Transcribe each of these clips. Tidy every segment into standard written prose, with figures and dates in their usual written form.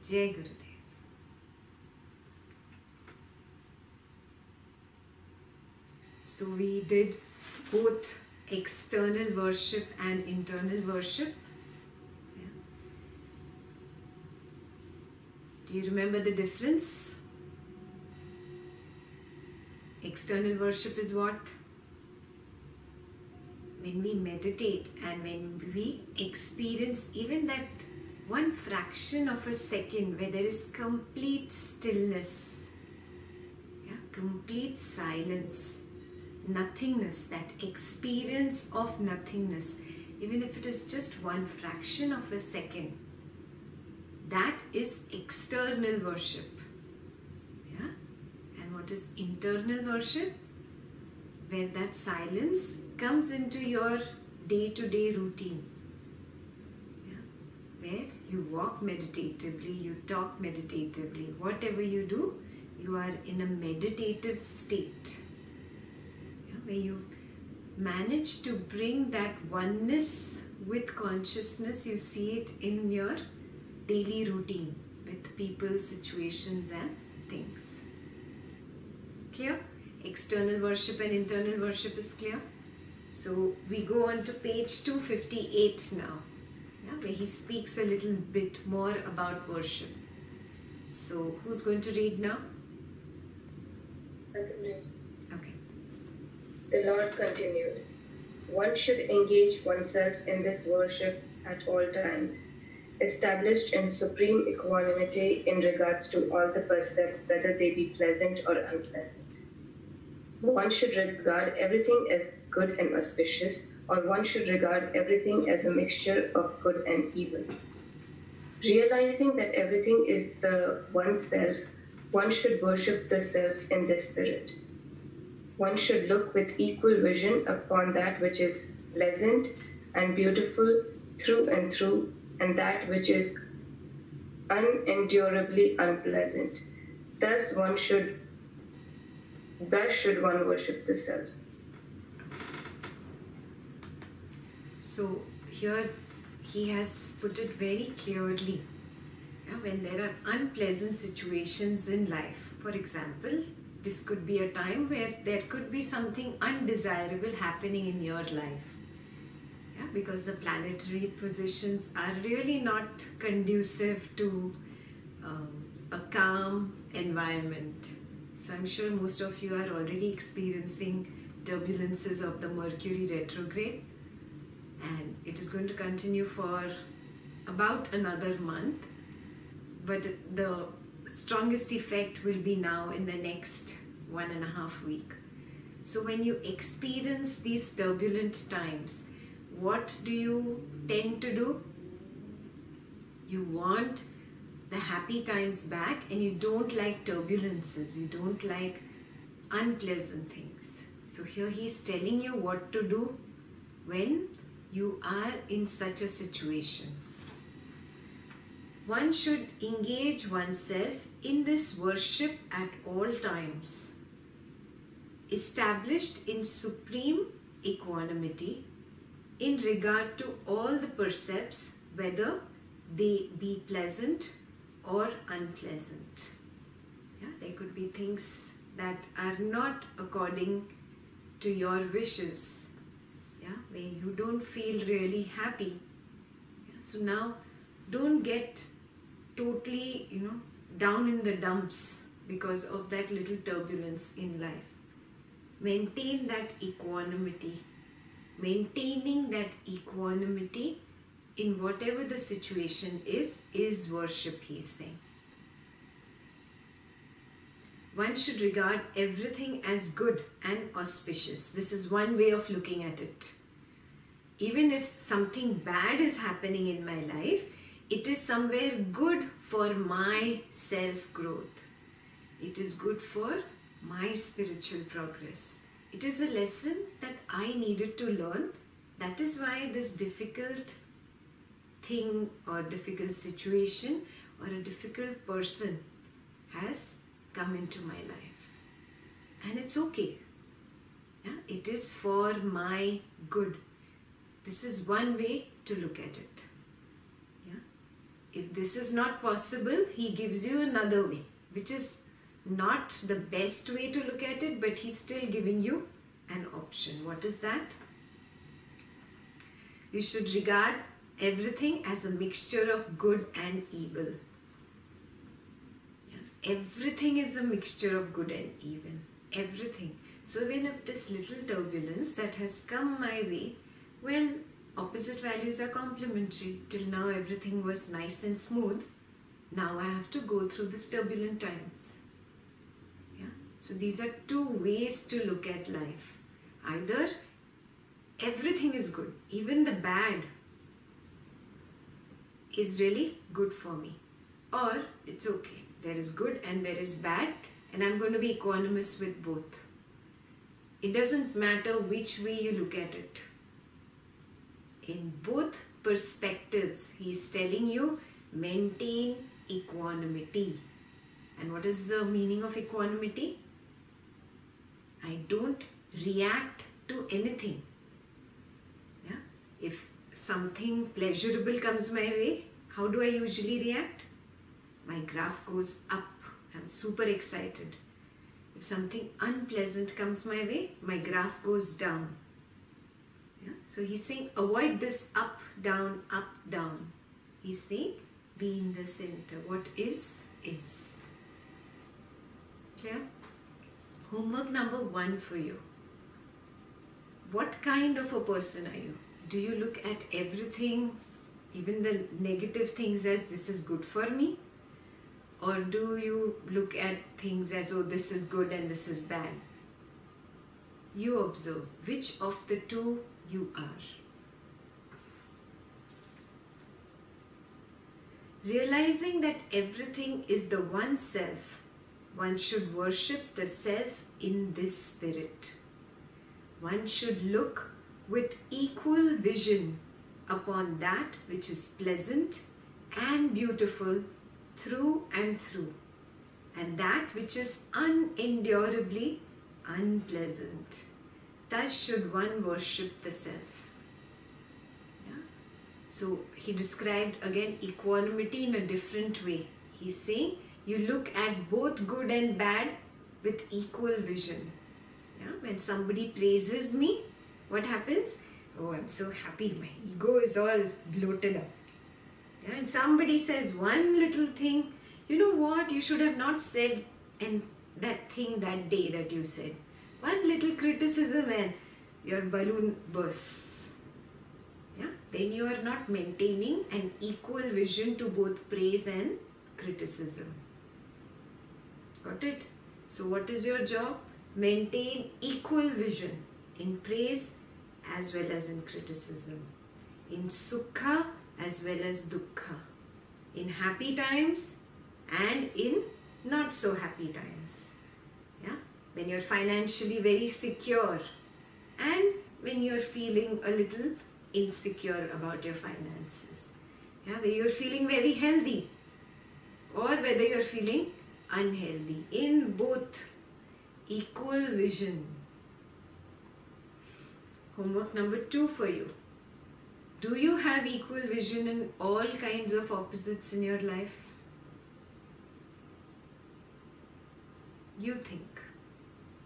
Jai Gurudev. So we did both external worship and internal worship. Yeah. Do you remember the difference? External worship is what? When we meditate and when we experience even that one fraction of a second where there is complete stillness, yeah, complete silence, nothingness, that experience of nothingness, even if it is just one fraction of a second, that is external worship. Yeah? And what is internal worship? Where that silence comes into your day-to-day routine. Yeah? Where you walk meditatively, you talk meditatively, whatever you do, you are in a meditative state. Where you manage to bring that oneness with consciousness, you see it in your daily routine with people, situations and things. Clear? External worship and internal worship is clear. So we go on to page 258 now, yeah, where he speaks a little bit more about worship. So who's going to read now? I can read. Okay. The Lord continued, one should engage oneself in this worship at all times, established in supreme equanimity in regards to all the percepts, whether they be pleasant or unpleasant. One should regard everything as good and auspicious, or one should regard everything as a mixture of good and evil. Realizing that everything is the one self, one should worship the self in the spirit. One should look with equal vision upon that which is pleasant and beautiful through and through, and that which is unendurably unpleasant. Thus should one worship the self. So here he has put it very clearly. Yeah, when there are unpleasant situations in life, for example, this could be a time where there could be something undesirable happening in your life. Yeah, because the planetary positions are really not conducive to a calm environment. So I'm sure most of you are already experiencing turbulences of the Mercury retrograde, and it is going to continue for about another month, but the strongest effect will be now in the next 1.5 weeks. So when you experience these turbulent times, what do you tend to do? You want the happy times back, and you don't like turbulences, you don't like unpleasant things. So here he's telling you what to do when you are in such a situation. One should engage oneself in this worship at all times, established in supreme equanimity in regard to all the percepts, whether they be pleasant or unpleasant. Yeah, there could be things that are not according to your wishes, yeah, where you don't feel really happy. Yeah, so now don't get totally, down in the dumps because of that little turbulence in life. Maintain that equanimity. Maintaining that equanimity in whatever the situation is worship, he is saying. One should regard everything as good and auspicious. This is one way of looking at it. Even if something bad is happening in my life, it is somewhere good for my self-growth. It is good for my spiritual progress. It is a lesson that I needed to learn. That is why this difficult thing or difficult situation or a difficult person has come into my life. And it's okay. Yeah? It is for my good. This is one way to look at it. Yeah? If this is not possible, he gives you another way, which is not the best way to look at it, but he's still giving you an option. What is that? You should regard everything as a mixture of good and evil. Yeah. Everything is a mixture of good and evil. Everything. So even if this little turbulence that has come my way, well, opposite values are complementary. Till now everything was nice and smooth. Now I have to go through this turbulent times. Yeah. So these are two ways to look at life. Either everything is good, even the bad is really good for me, or it's okay, there is good and there is bad, and I'm going to be equanimous with both. It doesn't matter which way you look at it. In both perspectives, he is telling you maintain equanimity. And what is the meaning of equanimity? I don't react to anything. Yeah? If something pleasurable comes my way, how do I usually react? My graph goes up. I'm super excited. If something unpleasant comes my way, my graph goes down. Yeah? So he's saying avoid this up, down, up, down. He's saying be in the center. What is, is. Clear? Homework number 1 for you. What kind of a person are you? Do you look at everything, even the negative things, as this is good for me? Or do you look at things as, oh, this is good and this is bad? You observe which of the two you are. Realizing that everything is the one self, one should worship the self in this spirit. One should look with equal vision upon that which is pleasant and beautiful through and through, and that which is unendurably unpleasant. Thus should one worship the self. Yeah? So he described again equanimity in a different way. He's saying you look at both good and bad with equal vision. Yeah? When somebody praises me, what happens? Oh, I'm so happy. My ego is all bloated up. Yeah? And somebody says one little thing, you know what, you should have not said and that thing that day that you said. One little criticism and your balloon bursts. Yeah? Then you are not maintaining an equal vision to both praise and criticism. Got it? So what is your job? Maintain equal vision in praise as well as in criticism, in sukha as well as dukkha, in happy times and in not so happy times. Yeah? When you're financially very secure and when you're feeling a little insecure about your finances. Yeah? Where you're feeling very healthy or whether you're feeling unhealthy. In both, equal vision. Homework number 2 for you. Do you have equal vision in all kinds of opposites in your life? You think.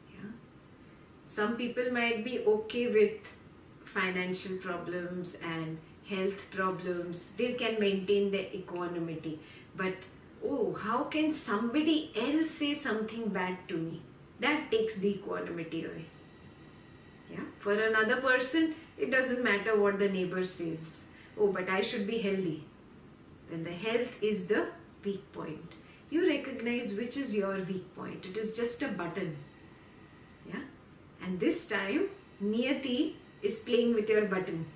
Yeah? Some people might be okay with financial problems and health problems. They can maintain their equanimity. But oh, how can somebody else say something bad to me? That takes the equanimity away. Yeah? For another person, it doesn't matter what the neighbor says. Oh, but I should be healthy. Then the health is the weak point. You recognize which is your weak point. It is just a button. Yeah? And this time, Niyati is playing with your button.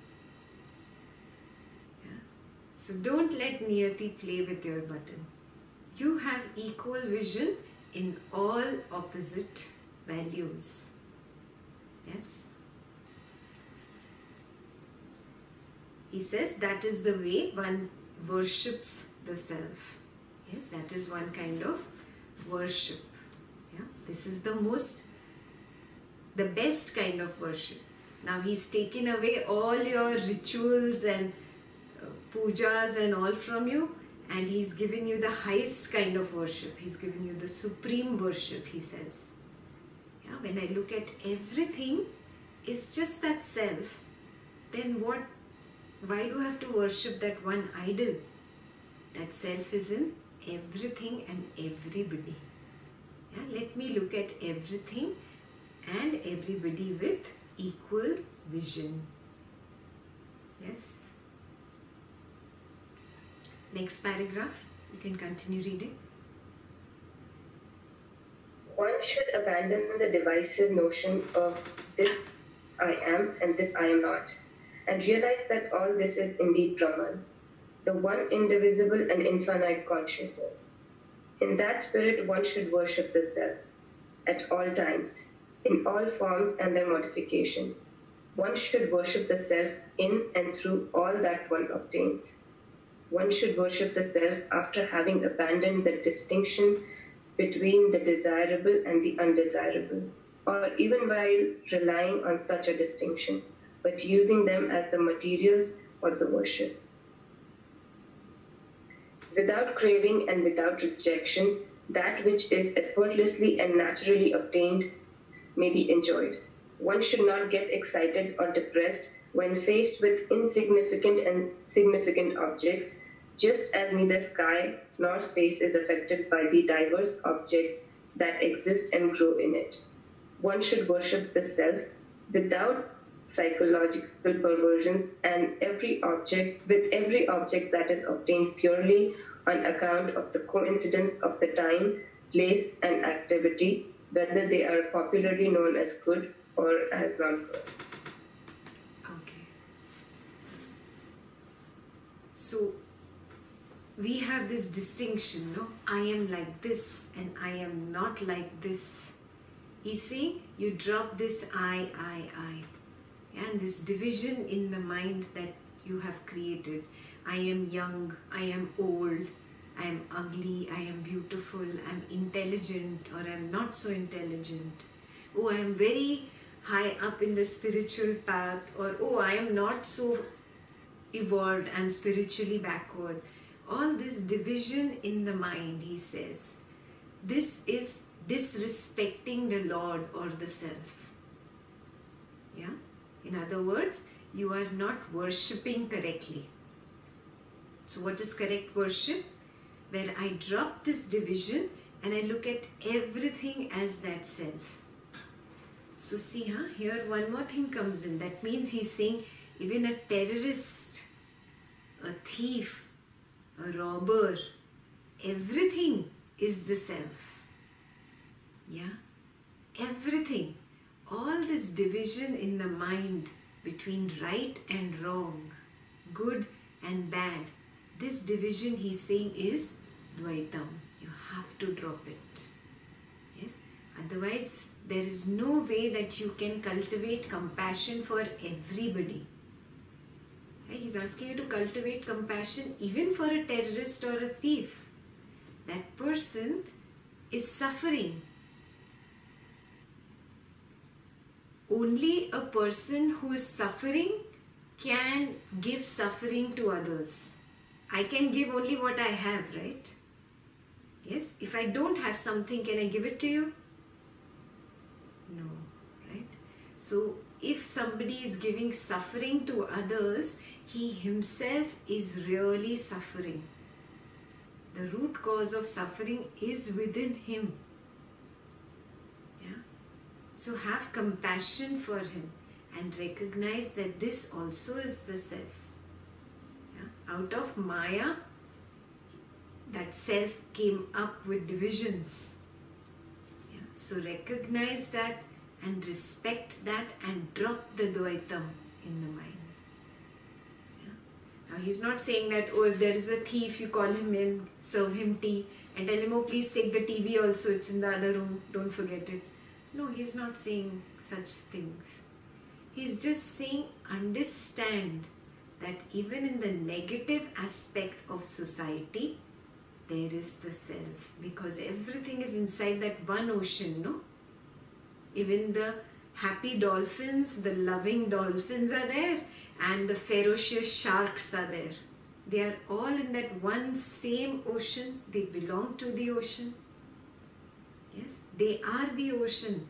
Yeah? So don't let Niyati play with your button. You have equal vision in all opposite values. Yes? He says that is the way one worships the self. Yes, that is one kind of worship. Yeah? This is the best kind of worship. Now he's taken away all your rituals and pujas and all from you, And He's given you the highest kind of worship. He's given you the supreme worship, He says. Yeah, when I look at everything is just that self, then why do I have to worship that one idol? That self is in everything and everybody. Yeah, let me look at everything and everybody with equal vision. Yes. Next paragraph, you can continue reading. One should abandon the divisive notion of this I am and this I am not, and realize that all this is indeed Brahman, the one indivisible and infinite consciousness. In that spirit, one should worship the self at all times, in all forms and their modifications. One should worship the self in and through all that one obtains. One should worship the self after having abandoned the distinction between the desirable and the undesirable, or even while relying on such a distinction, but using them as the materials for the worship. Without craving and without rejection, that which is effortlessly and naturally obtained may be enjoyed. One should not get excited or depressed when faced with insignificant and significant objects, just as neither sky nor space is affected by the diverse objects that exist and grow in it. One should worship the self without psychological perversions and with every object that is obtained purely on account of the coincidence of the time, place, and activity, whether they are popularly known as good or as not good. Okay. So we have this distinction, no? I am like this and I am not like this. He's saying you drop this I. And this division in the mind that you have created. I am young, I am old, I am ugly, I am beautiful, I am intelligent or I am not so intelligent. Oh, I am very high up in the spiritual path, or oh, I am not so evolved, I am spiritually backward. All this division in the mind, he says, this is disrespecting the Lord or the self. Yeah? In other words, you are not worshipping correctly. So what is correct worship? Where I drop this division and I look at everything as that self. So see, here one more thing comes in. That means he's saying even a terrorist, a thief, a robber, everything is the self. Yeah? Everything. All this division in the mind between right and wrong, good and bad, this division he's saying is Dvaitam. You have to drop it. Yes? Otherwise, there is no way that you can cultivate compassion for everybody. Okay? He's asking you to cultivate compassion even for a terrorist or a thief. That person is suffering. Only a person who is suffering can give suffering to others. I can give only what I have, right? Yes? If I don't have something, can I give it to you? No, right? So, if somebody is giving suffering to others, he himself is really suffering. The root cause of suffering is within him. So have compassion for him and recognize that this also is the self. Yeah? Out of Maya, that self came up with divisions. Yeah? So recognize that and respect that and drop the Dvaitam in the mind. Yeah? Now he's not saying that, oh, if there is a thief, you call him in, serve him tea and tell him, oh, please take the TV also, it's in the other room, don't forget it. No, he's not saying such things. He's just saying understand that even in the negative aspect of society, there is the self. Because everything is inside that one ocean, no? Even the happy dolphins, the loving dolphins are there, and the ferocious sharks are there. They are all in that one same ocean. They belong to the ocean. Yes, they are the ocean.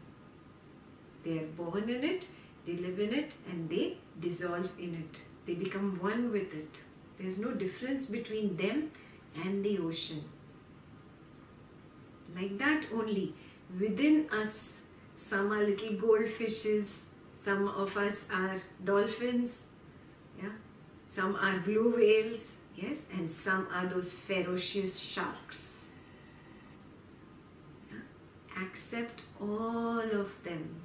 They are born in it, they live in it, and they dissolve in it. They become one with it. There is no difference between them and the ocean. Like that only, within us, some are little goldfishes, some of us are dolphins, yeah, some are blue whales, yes, and some are those ferocious sharks. Yeah? Accept all of them.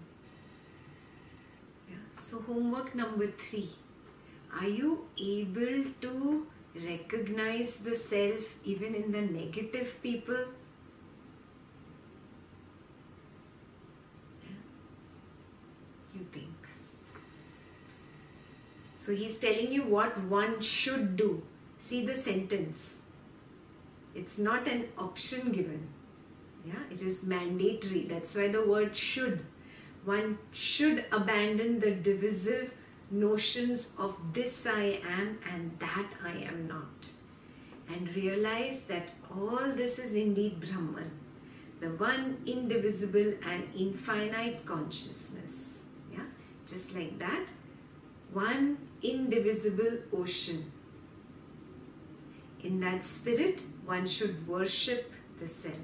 Yeah? So homework number 3. Are you able to recognize the self even in the negative people? You think. So he's telling you what one should do. See the sentence. It's not an option given. Yeah, it is mandatory. That's why the word should. One should abandon the divisive notions of this I am and that I am not. And realize that all this is indeed Brahman, the one indivisible and infinite consciousness. Yeah, just like that, one indivisible ocean. In that spirit, one should worship the self.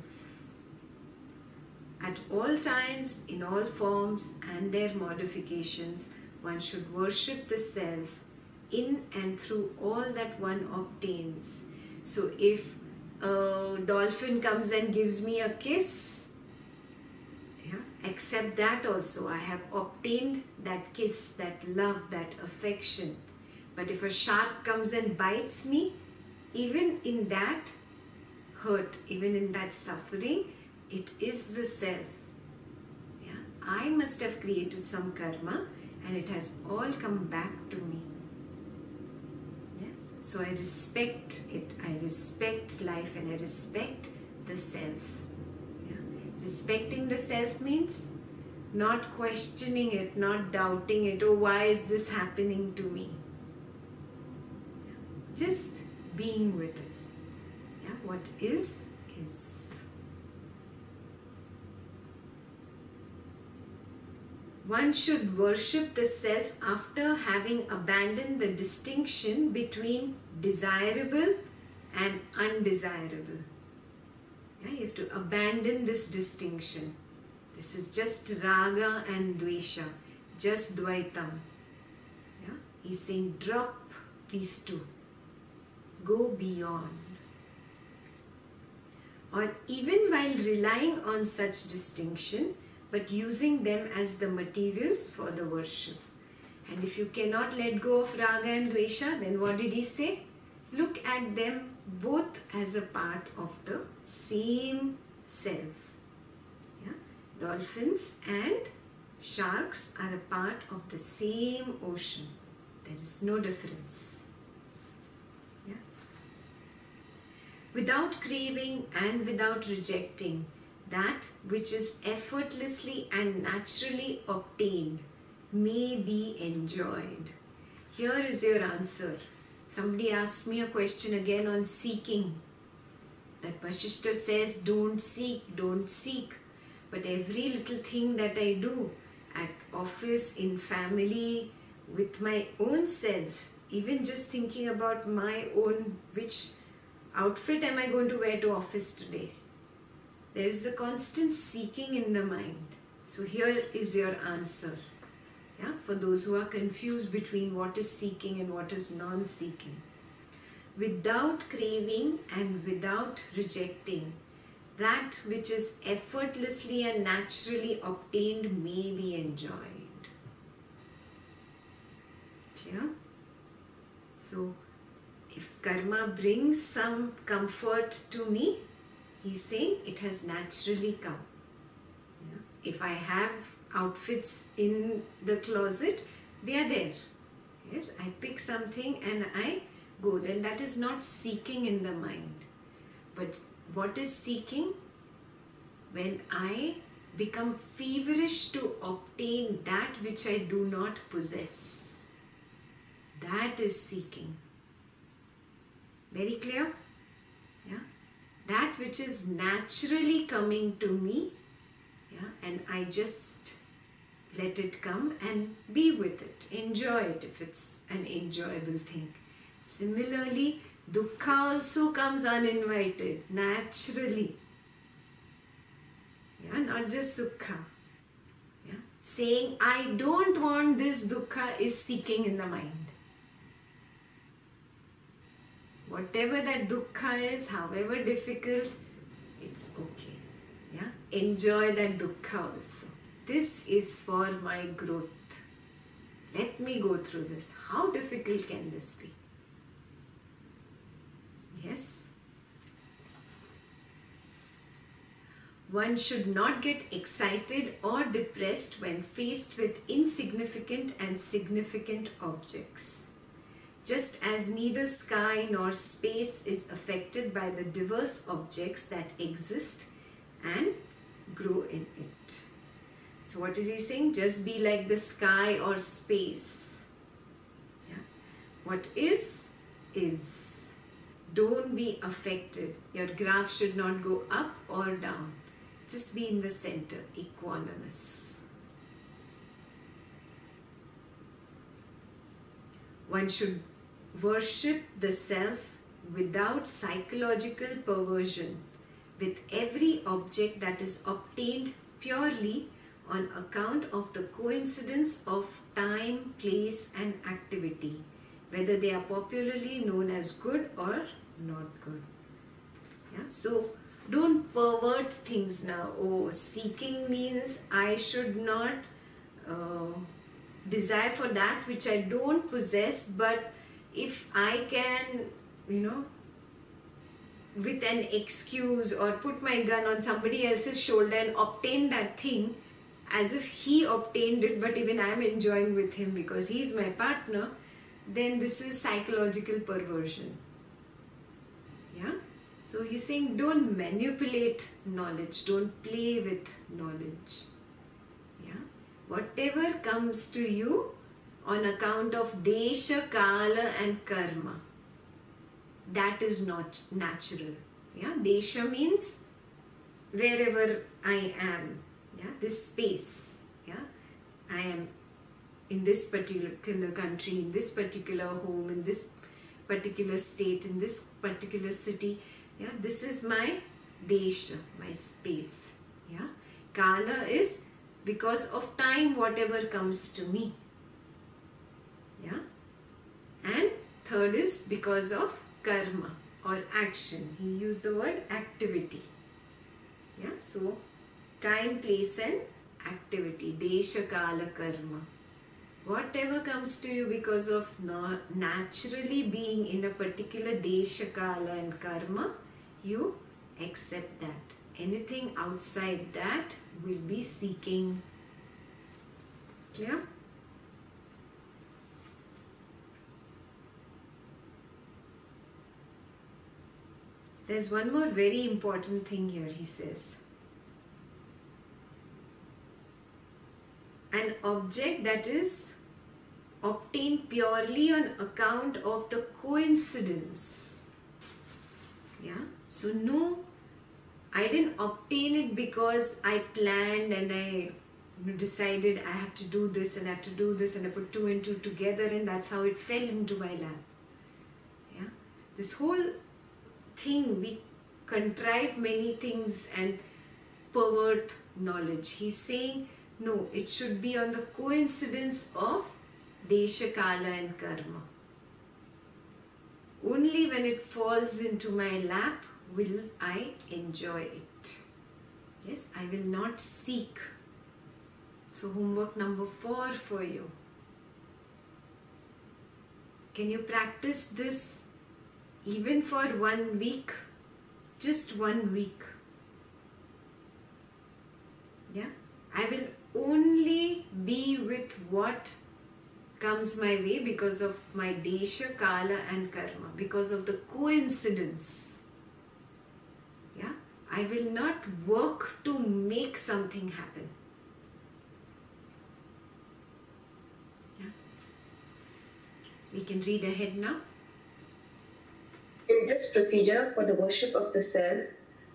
At all times, in all forms and their modifications, one should worship the self in and through all that one obtains. So if a dolphin comes and gives me a kiss, yeah, accept that also. I have obtained that kiss, that love, that affection. But if a shark comes and bites me, even in that hurt, even in that suffering, it is the self. Yeah? I must have created some karma and it has all come back to me. Yes? So I respect it. I respect life and I respect the self. Yeah? Respecting the self means not questioning it, not doubting it. Oh, why is this happening to me? Yeah? Just being with it. Yeah? What is, is. One should worship the self after having abandoned the distinction between desirable and undesirable. Yeah, you have to abandon this distinction. This is just raga and dvesha, just dvaitam. Yeah? He's saying drop these two. Go beyond. Or even while relying on such distinction, but using them as the materials for the worship. And if you cannot let go of raga and dvesha, then what did he say? Look at them both as a part of the same self. Yeah? Dolphins and sharks are a part of the same ocean. There is no difference. Yeah? Without craving and without rejecting, that which is effortlessly and naturally obtained may be enjoyed. Here is your answer. Somebody asked me a question again on seeking. That Vasistha says, don't seek, don't seek. But every little thing that I do at office, in family, with my own self, even just thinking about my own, which outfit am I going to wear to office today? There is a constant seeking in the mind. So here is your answer. Yeah? For those who are confused between what is seeking and what is non-seeking. Without craving and without rejecting, that which is effortlessly and naturally obtained may be enjoyed. Clear? So, if karma brings some comfort to me, he's saying it has naturally come. Yeah? If I have outfits in the closet, they are there. Yes, I pick something and I go. Then that is not seeking in the mind. But what is seeking? When I become feverish to obtain that which I do not possess. That is seeking. Very clear? Yeah. That which is naturally coming to me, yeah, and I just let it come and be with it. Enjoy it if it's an enjoyable thing. Similarly, dukkha also comes uninvited, naturally. Yeah, not just sukha. Yeah. Saying, I don't want this dukkha is seeking in the mind. Whatever that dukkha is, however difficult, it's okay. Yeah? Enjoy that dukkha also. This is for my growth. Let me go through this. How difficult can this be? Yes? One should not get excited or depressed when faced with insignificant and significant objects. Just as neither sky nor space is affected by the diverse objects that exist and grow in it. So what is he saying? Just be like the sky or space. Yeah. What is. Don't be affected. Your graph should not go up or down. Just be in the center, equanimous. One should worship the self without psychological perversion, with every object that is obtained purely on account of the coincidence of time, place and activity, whether they are popularly known as good or not good. Yeah? So don't pervert things now. Oh, seeking means I should not desire for that which I don't possess, but if I can, with an excuse or put my gun on somebody else's shoulder and obtain that thing as if he obtained it, but even I am enjoying with him because he is my partner, then this is psychological perversion. Yeah? So he's saying don't manipulate knowledge, don't play with knowledge. Yeah? Whatever comes to you on account of desha, kala and karma, that is not natural. Yeah? Desha means wherever I am. Yeah? This space. Yeah? I am in this particular country, in this particular home, in this particular state, in this particular city. Yeah? This is my desha, my space. Yeah? Kala is because of time, whatever comes to me. Yeah? And third is because of karma or action. He used the word activity. Yeah? So, time, place and activity. Desha, kala, karma. Whatever comes to you because of naturally being in a particular desha, kala and karma, you accept that. Anything outside that will be seeking. Clear? There's one more very important thing here, he says. An object that is obtained purely on account of the coincidence. Yeah? So no, I didn't obtain it because I planned and I decided I have to do this and I have to do this and I put two and two together and that's how it fell into my lap. Yeah? This whole thing, we contrive many things and pervert knowledge. He's saying, no, it should be on the coincidence of desha, kala and karma. Only when it falls into my lap will I enjoy it. Yes, I will not seek. So homework number 4 for you. Can you practice this even for 1 week? Just 1 week. Yeah? I will only be with what comes my way because of my desha, kala and karma, because of the coincidence. Yeah? I will not work to make something happen. Yeah? We can read ahead now. In this procedure for the worship of the self,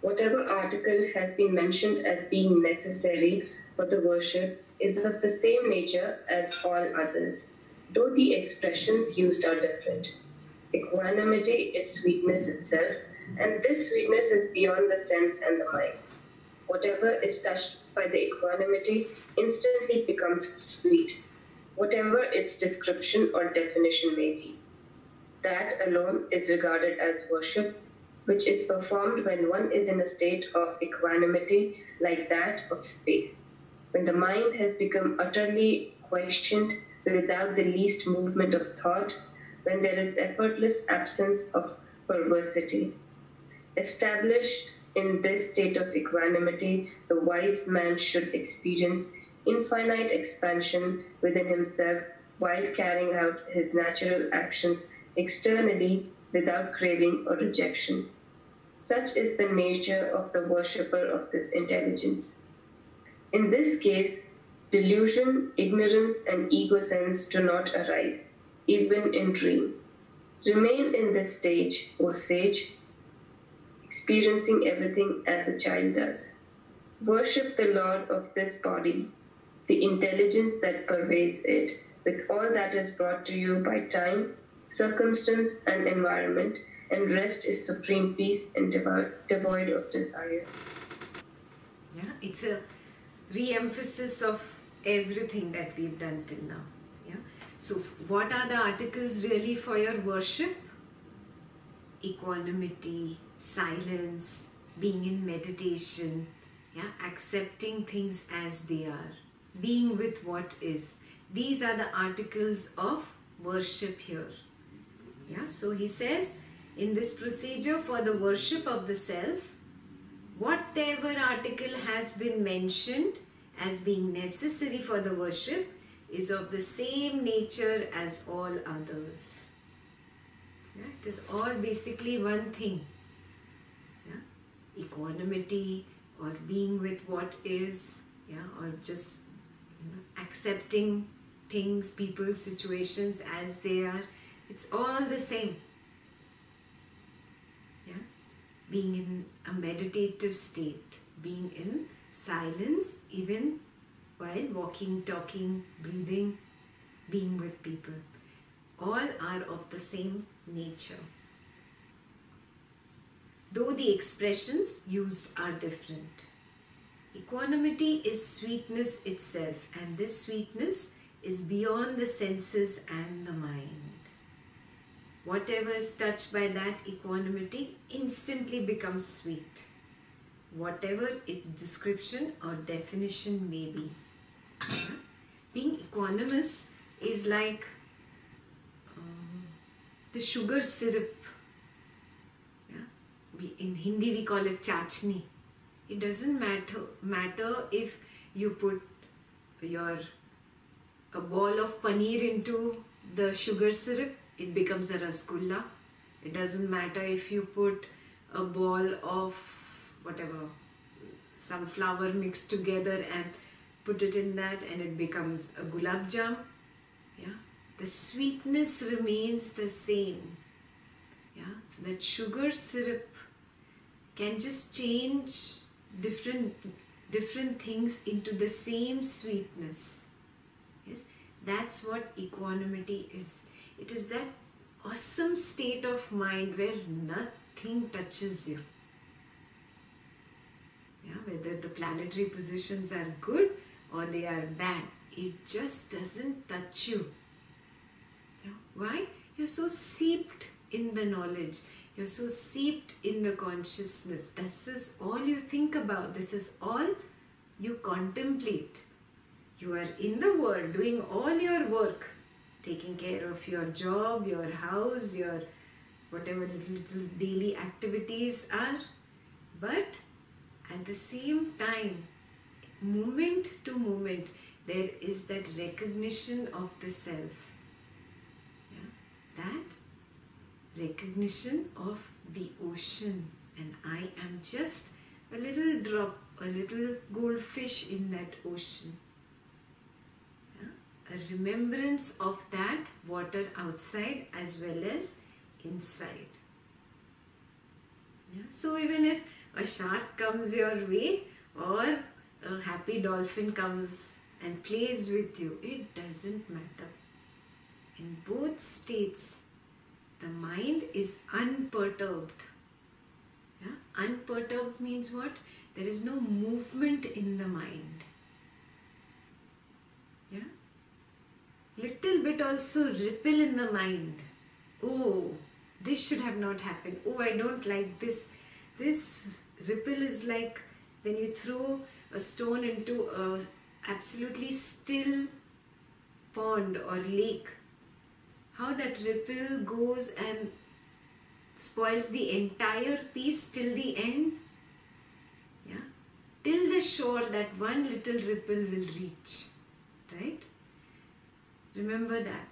whatever article has been mentioned as being necessary for the worship is of the same nature as all others, though the expressions used are different. Equanimity is sweetness itself, and this sweetness is beyond the sense and the mind. Whatever is touched by the equanimity instantly becomes sweet, whatever its description or definition may be. That alone is regarded as worship, which is performed when one is in a state of equanimity like that of space, when the mind has become utterly questioned without the least movement of thought, when there is effortless absence of perversity. Established in this state of equanimity, the wise man should experience infinite expansion within himself while carrying out his natural actions externally without craving or rejection. Such is the nature of the worshipper of this intelligence. In this case, delusion, ignorance, and ego sense do not arise, even in dream. Remain in this stage, O sage, experiencing everything as a child does. Worship the Lord of this body, the intelligence that pervades it, with all that is brought to you by time, circumstance, and environment, and rest is supreme peace and devoid of desire. Yeah, it's a re-emphasis of everything that we've done till now. Yeah. So what are the articles really for your worship? Equanimity, silence, being in meditation, yeah, accepting things as they are, being with what is. These are the articles of worship here. Yeah, so he says, in this procedure for the worship of the self, whatever article has been mentioned as being necessary for the worship is of the same nature as all others. Yeah, it is all basically one thing. Yeah? Equanimity, or being with what is, yeah, or just accepting things, people, situations as they are. It's all the same. Yeah? Being in a meditative state, being in silence even while walking, talking, breathing, being with people. All are of the same nature, though the expressions used are different. Equanimity is sweetness itself, and this sweetness is beyond the senses and the mind. Whatever is touched by that equanimity instantly becomes sweet, whatever its description or definition may be. Being equanimous is like the sugar syrup. Yeah? In Hindi we call it chachni. It doesn't matter if you put a ball of paneer into the sugar syrup, it becomes a rasgulla. It doesn't matter if you put a ball of whatever, some flour mixed together and put it in that and it becomes a gulab jam. Yeah? The sweetness remains the same. Yeah? So that sugar syrup can just change different things into the same sweetness. Yes? That's what equanimity is. It is that awesome state of mind where nothing touches you. Yeah? Whether the planetary positions are good or they are bad, it just doesn't touch you. Yeah? Why? You're so seeped in the knowledge. You're so seeped in the consciousness. This is all you think about. This is all you contemplate. You are in the world doing all your work, taking care of your job, your house, your whatever little daily activities are. But at the same time, moment to moment, there is that recognition of the self. Yeah? That recognition of the ocean, and I am just a little drop, a little goldfish in that ocean. Yeah? A remembrance of that water outside as well as inside. Yeah? So even if a shark comes your way or a happy dolphin comes and plays with you, it doesn't matter. In both states, the mind is unperturbed. Yeah? Unperturbed means what? There is no movement in the mind. Yeah? Little bit also ripple in the mind. Oh, this should have not happened. Oh, I don't like this. This ripple is like when you throw a stone into a absolutely still pond or lake. How that ripple goes and spoils the entire piece till the end. Yeah? Till the shore that one little ripple will reach. Right? Remember that.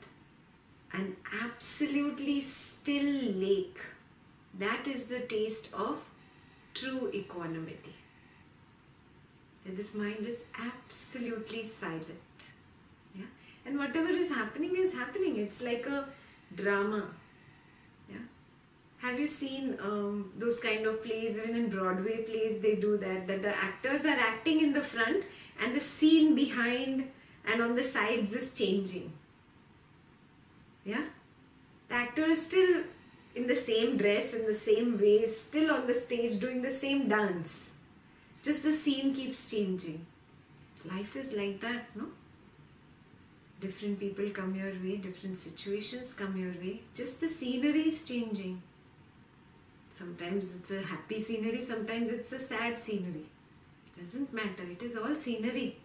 An absolutely still lake. That is the taste of true equanimity. And this mind is absolutely silent. Yeah? And whatever is happening is happening. It's like a drama. Yeah? Have you seen those kind of plays? Even in Broadway plays they do that. That the actors are acting in the front and the scene behind and on the sides is changing. Yeah? The actor is still in the same dress, in the same way, still on the stage doing the same dance. Just the scene keeps changing. Life is like that, no? Different people come your way, different situations come your way. Just the scenery is changing. Sometimes it's a happy scenery, sometimes it's a sad scenery. It doesn't matter, it is all scenery.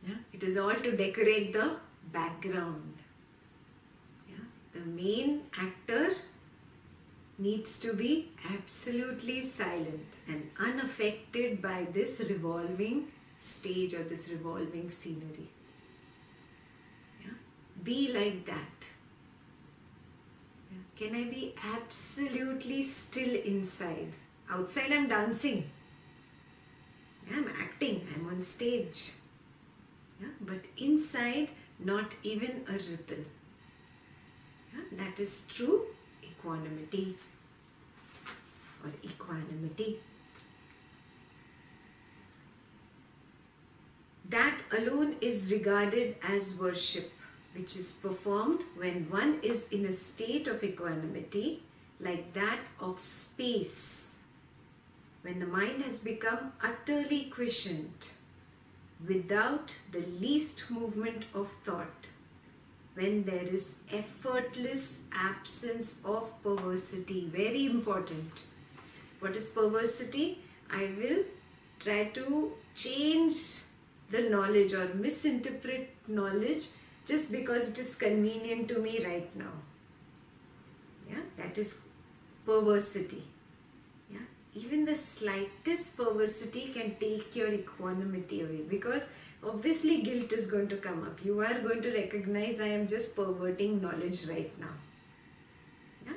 Yeah? It is all to decorate the background. Yeah? The main actor needs to be absolutely silent and unaffected by this revolving stage or this revolving scenery. Yeah? Be like that. Yeah? Can I be absolutely still inside? Outside I'm dancing. Yeah, I'm acting. I'm on stage. Yeah? But inside, not even a ripple. Yeah? That is true equanimity or equanimity. That alone is regarded as worship, which is performed when one is in a state of equanimity like that of space, when the mind has become utterly quiescent, without the least movement of thought, when there is effortless absence of perversity. Very important. What is perversity? I will try to change the knowledge or misinterpret knowledge just because it is convenient to me right now. Yeah, that is perversity. Yeah, even the slightest perversity can take your equanimity away, because obviously guilt is going to come up. You are going to recognize I am just perverting knowledge right now. Yeah?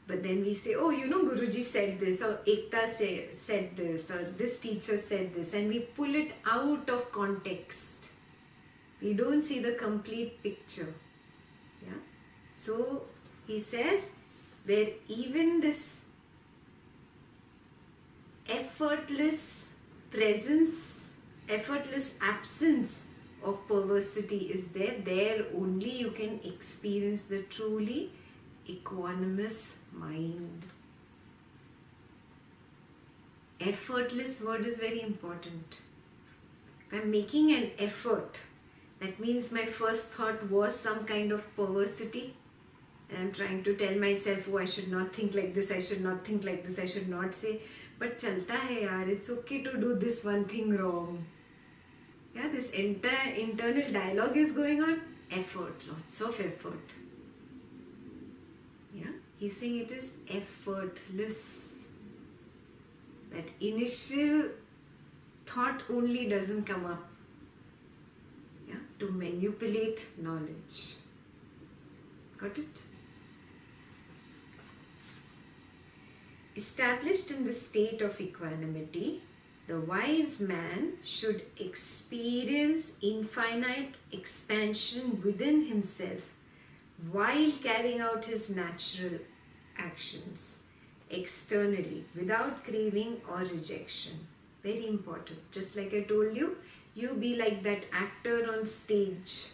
But then we say, oh, you know, Guruji said this, or Ekta said this, or this teacher said this, and we pull it out of context. We don't see the complete picture. Yeah? So he says, where even this effortless presence, effortless absence of perversity is there, there only you can experience the truly equanimous mind. Effortless word is very important. If I'm making an effort, that means my first thought was some kind of perversity, and I'm trying to tell myself, oh, I should not think like this, I should not think like this, I should not say, but chalta hai yaar, it's okay to do this one thing wrong. Yeah, this entire internal dialogue is going on. Effort, lots of effort. Yeah, he's saying it is effortless. That initial thought only doesn't come up. Yeah, to manipulate knowledge. Got it? Established in the state of equanimity, the wise man should experience infinite expansion within himself while carrying out his natural actions. externally without craving or rejection. Very important. Just like I told you, you be like that actor on stage.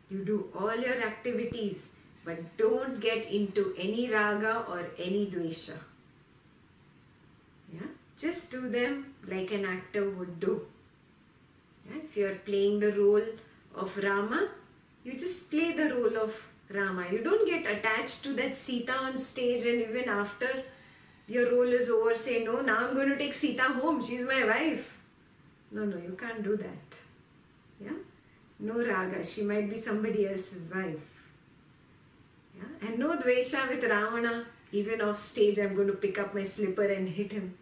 You do all your activities, but don't get into any raga or any dvesha. Yeah? Just do them like an actor would do. Yeah? If you are playing the role of Rama, you just play the role of Rama. You don't get attached to that Sita on stage, and even after your role is over, say, no, now I'm going to take Sita home. She's my wife. No, you can't do that. Yeah? No raga. She might be somebody else's wife. Yeah? And no dvesha with Ravana. Even off stage, I'm going to pick up my slipper and hit him.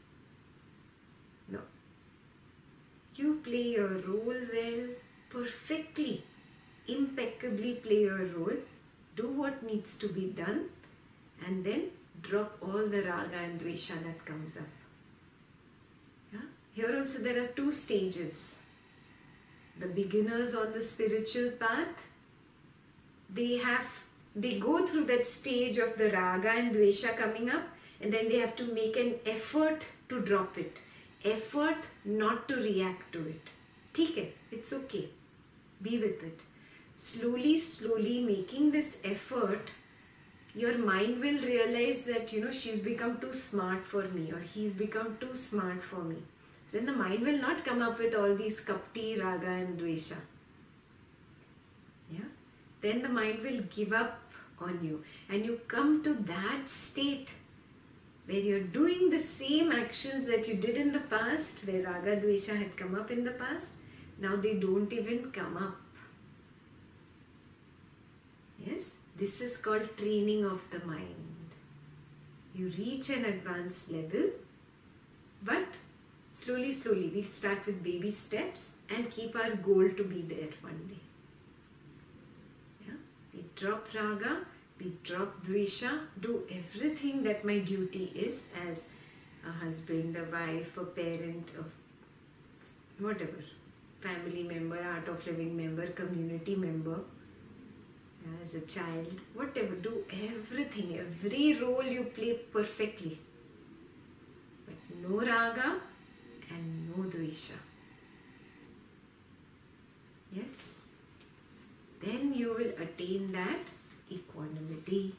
No. You play your role well, perfectly, impeccably play your role. Do what needs to be done, and then drop all the raga and dvesha that comes up. Yeah? Here also there are two stages. The beginners on the spiritual path, they go through that stage of the raga and dvesha coming up, and then they have to make an effort to drop it. Effort not to react to it. Theek hai, it's okay. Be with it. Slowly making this effort, your mind will realize that, she's become too smart for me, or he's become too smart for me. Then the mind will not come up with all these kapti, raga and dvesha. Yeah? Then the mind will give up on you, and you come to that state where you're doing the same actions that you did in the past, where raga, dvesha had come up in the past. Now they don't even come up. Yes, this is called training of the mind. You reach an advanced level, but slowly, we'll start with baby steps and keep our goal to be there one day. Yeah? We drop raga, we drop dvesha, do everything that my duty is as a husband, a wife, a parent, a whatever, family member, art of living member, community member, as a child, whatever, do everything, every role you play perfectly. But no raga and no dvesha. Yes? Then you will attain that equanimity.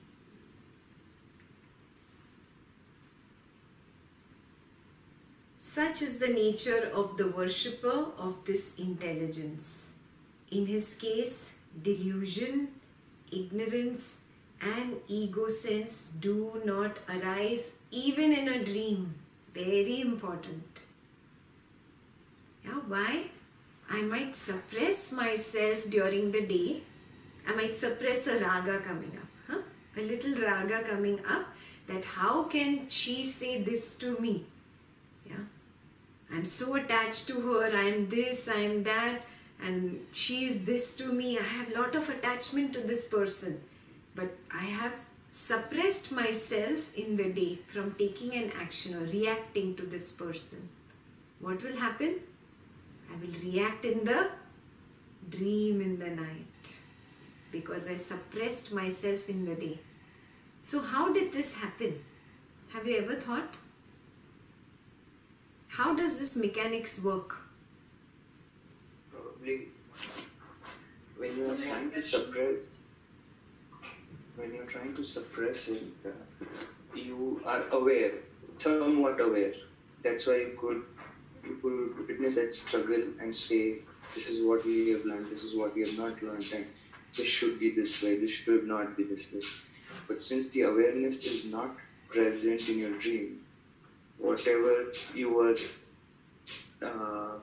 Such is the nature of the worshipper of this intelligence. In his case, delusion, ignorance and ego sense do not arise even in a dream. Very important. Yeah, why? I might suppress myself during the day. I might suppress a raga coming up. A little raga coming up, that how can she say this to me? Yeah, I'm so attached to her. I am this, I am that. And she is this to me. I have a lot of attachment to this person. But I have suppressed myself in the day from taking an action or reacting to this person. What will happen? I will react in the dream in the night. Because I suppressed myself in the day. So how did this happen? Have you ever thought? How does this mechanics work? Probably when you are trying to suppress it, you are aware, somewhat aware. That's why you could witness that struggle and say, this is what we have learned, this is what we have not learned, and this should be this way, this should not be this way. But since the awareness is not present in your dream, whatever you were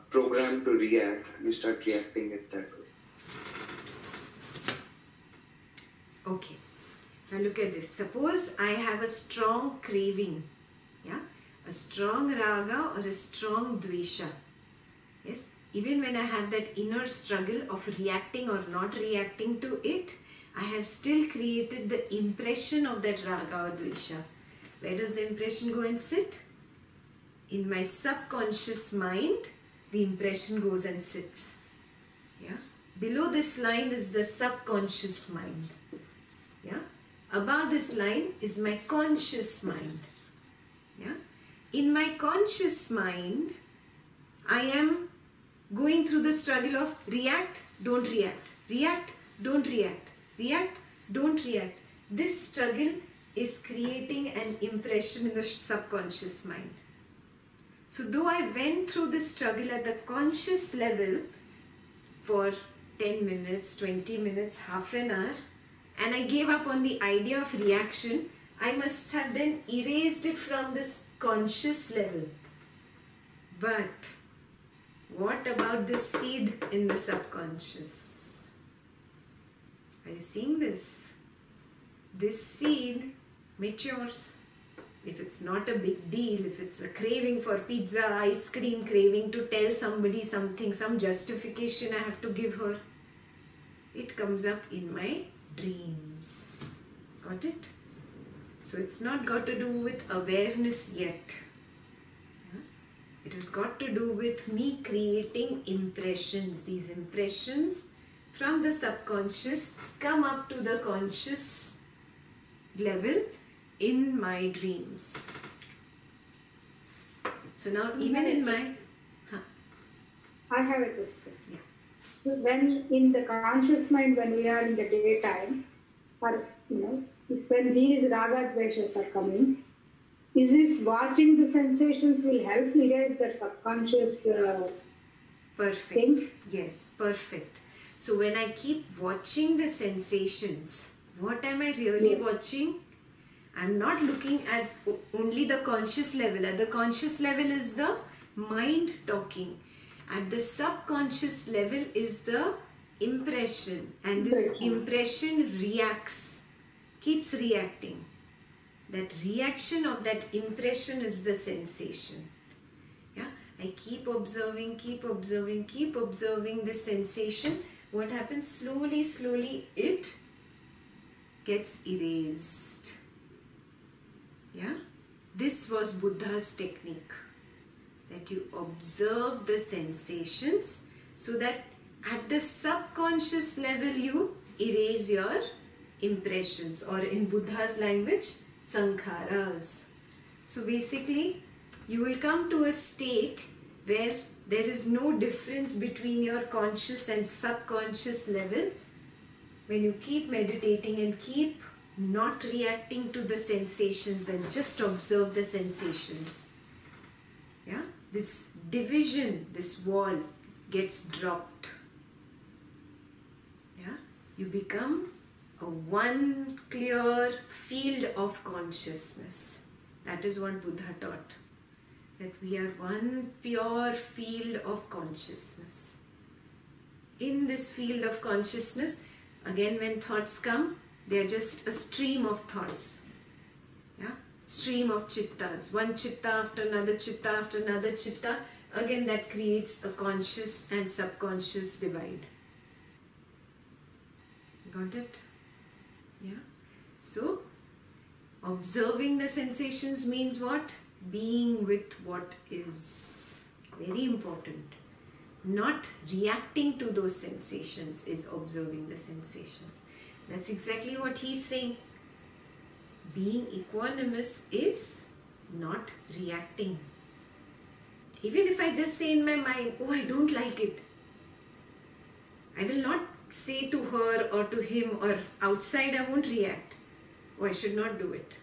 programmed to react, you start reacting it that way. Okay. Now look at this. Suppose I have a strong craving, yeah, a strong raga or a strong dvesha. Yes, even when I have that inner struggle of reacting or not reacting to it, I have still created the impression of that raga or dvesha. Where does the impression go and sit? In my subconscious mind, the impression goes and sits. Yeah. Below this line is the subconscious mind. Yeah. above this line is my conscious mind. Yeah? In my conscious mind, I am going through the struggle of react, don't react, react, don't react, react, don't react. This struggle is creating an impression in the subconscious mind. So though I went through this struggle at the conscious level for 10 minutes, 20 minutes, half an hour, and I gave up on the idea of reaction, I must have then erased it from this conscious level. But what about this seed in the subconscious? Are you seeing this? This seed matures. If it's not a big deal, if it's a craving for pizza, ice cream, craving to tell somebody something, some justification I have to give her, it comes up in my dreams. Got it? So it's not got to do with awareness yet. It has got to do with me creating impressions. These impressions from the subconscious come up to the conscious level in my dreams. So now even in my... I have a question. Yeah. So when in the conscious mind, when we are in the daytime, or when these raga dveshas are coming, is this watching the sensations will help erase the subconscious Perfect. things? Yes, perfect. So when I keep watching the sensations, what am I really watching? I'm not looking at only the conscious level. At the conscious level is the mind talking. At the subconscious level is the impression. And this impression reacts, keeps reacting. That reaction of that impression is the sensation. Yeah, I keep observing, keep observing, keep observing the sensation. What happens? Slowly, slowly it gets erased. Yeah, this was Buddha's technique. That you observe the sensations so that at the subconscious level you erase your impressions, or in Buddha's language, sankharas. So basically you will come to a state where there is no difference between your conscious and subconscious level when you keep meditating and keep not reacting to the sensations and just observe the sensations. Yeah, this division, this wall gets dropped. Yeah, you become a one clear field of consciousness. That is what Buddha taught. That we are one pure field of consciousness. In this field of consciousness, again when thoughts come, they are just a stream of thoughts. Yeah? Stream of chittas. One chitta after another chitta after another chitta. Again that creates a conscious and subconscious divide. Got it? Yeah. So, observing the sensations means what? Being with what is. Very important. Not reacting to those sensations is observing the sensations. That's exactly what he's saying. Being equanimous is not reacting. Even if I just say in my mind, oh, I don't like it, I will not say to her or to him or outside, I won't react. Oh, I should not do it.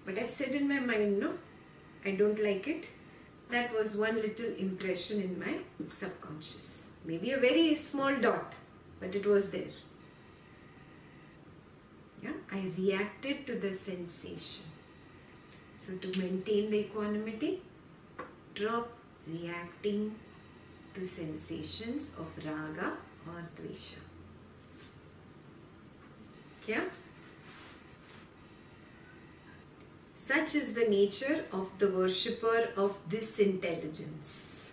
But I've said in my mind, no, I don't like it. That was one little impression in my subconscious. Maybe a very small dot, but it was there. Yeah, I reacted to the sensation. So to maintain the equanimity, drop reacting to sensations of raga or dvesha. Yeah? Such is the nature of the worshipper of this intelligence.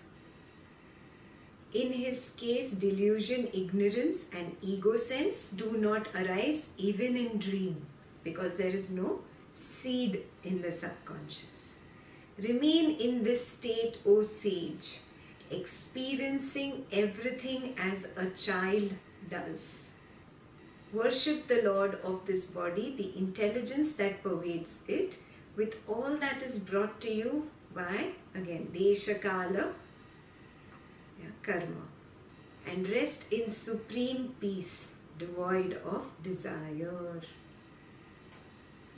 In his case, delusion, ignorance and ego sense do not arise even in dream, because there is no seed in the subconscious. Remain in this state, O sage, experiencing everything as a child does. Worship the Lord of this body, the intelligence that pervades it, with all that is brought to you by, again, Desha Kala, karma. And rest in supreme peace, devoid of desire.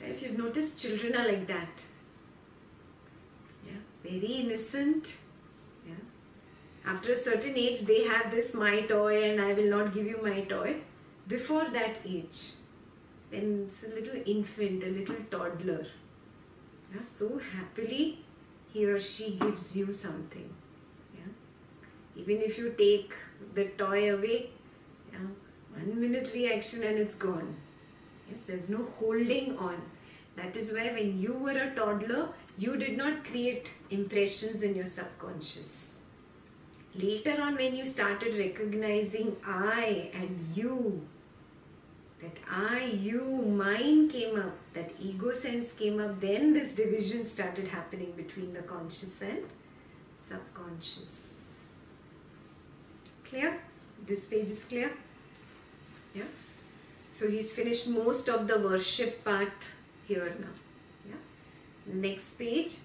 If you've noticed, children are like that. Very innocent. After a certain age, they have this my toy and I will not give you my toy. Before that age, when it's a little infant, a little toddler, so happily he or she gives you something. Even if you take the toy away, 1 minute reaction and it's gone. Yes, there's no holding on. That is why when you were a toddler, you did not create impressions in your subconscious. Later on, when you started recognizing I and you, that I, you, mine came up, that ego sense came up, then this division started happening between the conscious and subconscious. Clear? This page is clear? Yeah? So he's finished most of the worship part here now. Next page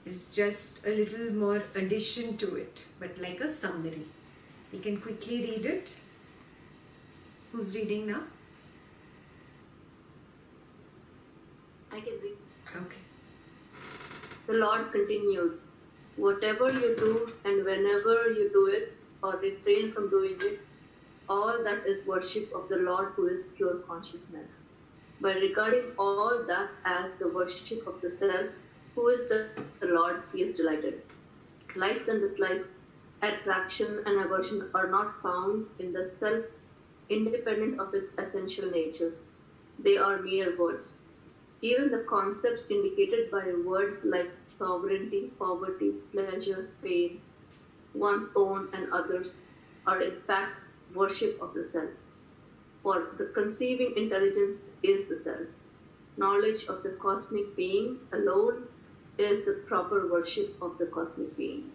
is just a little more addition to it, but like a summary. We can quickly read it. Who's reading now? I can read. Okay. The Lord continued, whatever you do and whenever you do it or refrain from doing it, all that is worship of the Lord who is pure consciousness. By regarding all that as the worship of the self, who is the Lord, he is delighted. Likes and dislikes, attraction and aversion are not found in the self independent of its essential nature. They are mere words. Even the concepts indicated by words like sovereignty, poverty, pleasure, pain, one's own and others, are in fact worship of the self. For the conceiving intelligence is the self. Knowledge of the cosmic being alone is the proper worship of the cosmic being.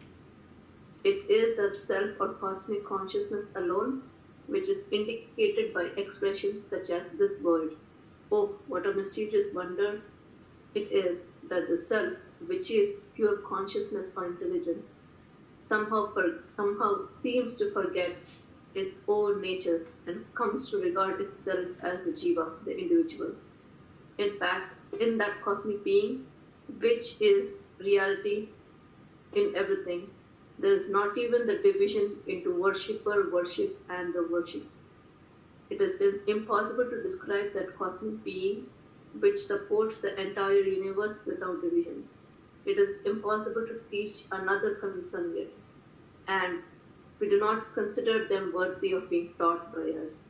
It is that self or cosmic consciousness alone which is indicated by expressions such as this word. Oh, what a mysterious wonder it is that the self, which is pure consciousness or intelligence, somehow seems to forget its own nature and comes to regard itself as the jiva, the individual. In fact, in that cosmic being, which is reality in everything, there is not even the division into worshipper, worship, and the worship. It is impossible to describe that cosmic being which supports the entire universe without division. It is impossible to teach another concerning it, and we do not consider them worthy of being taught by us,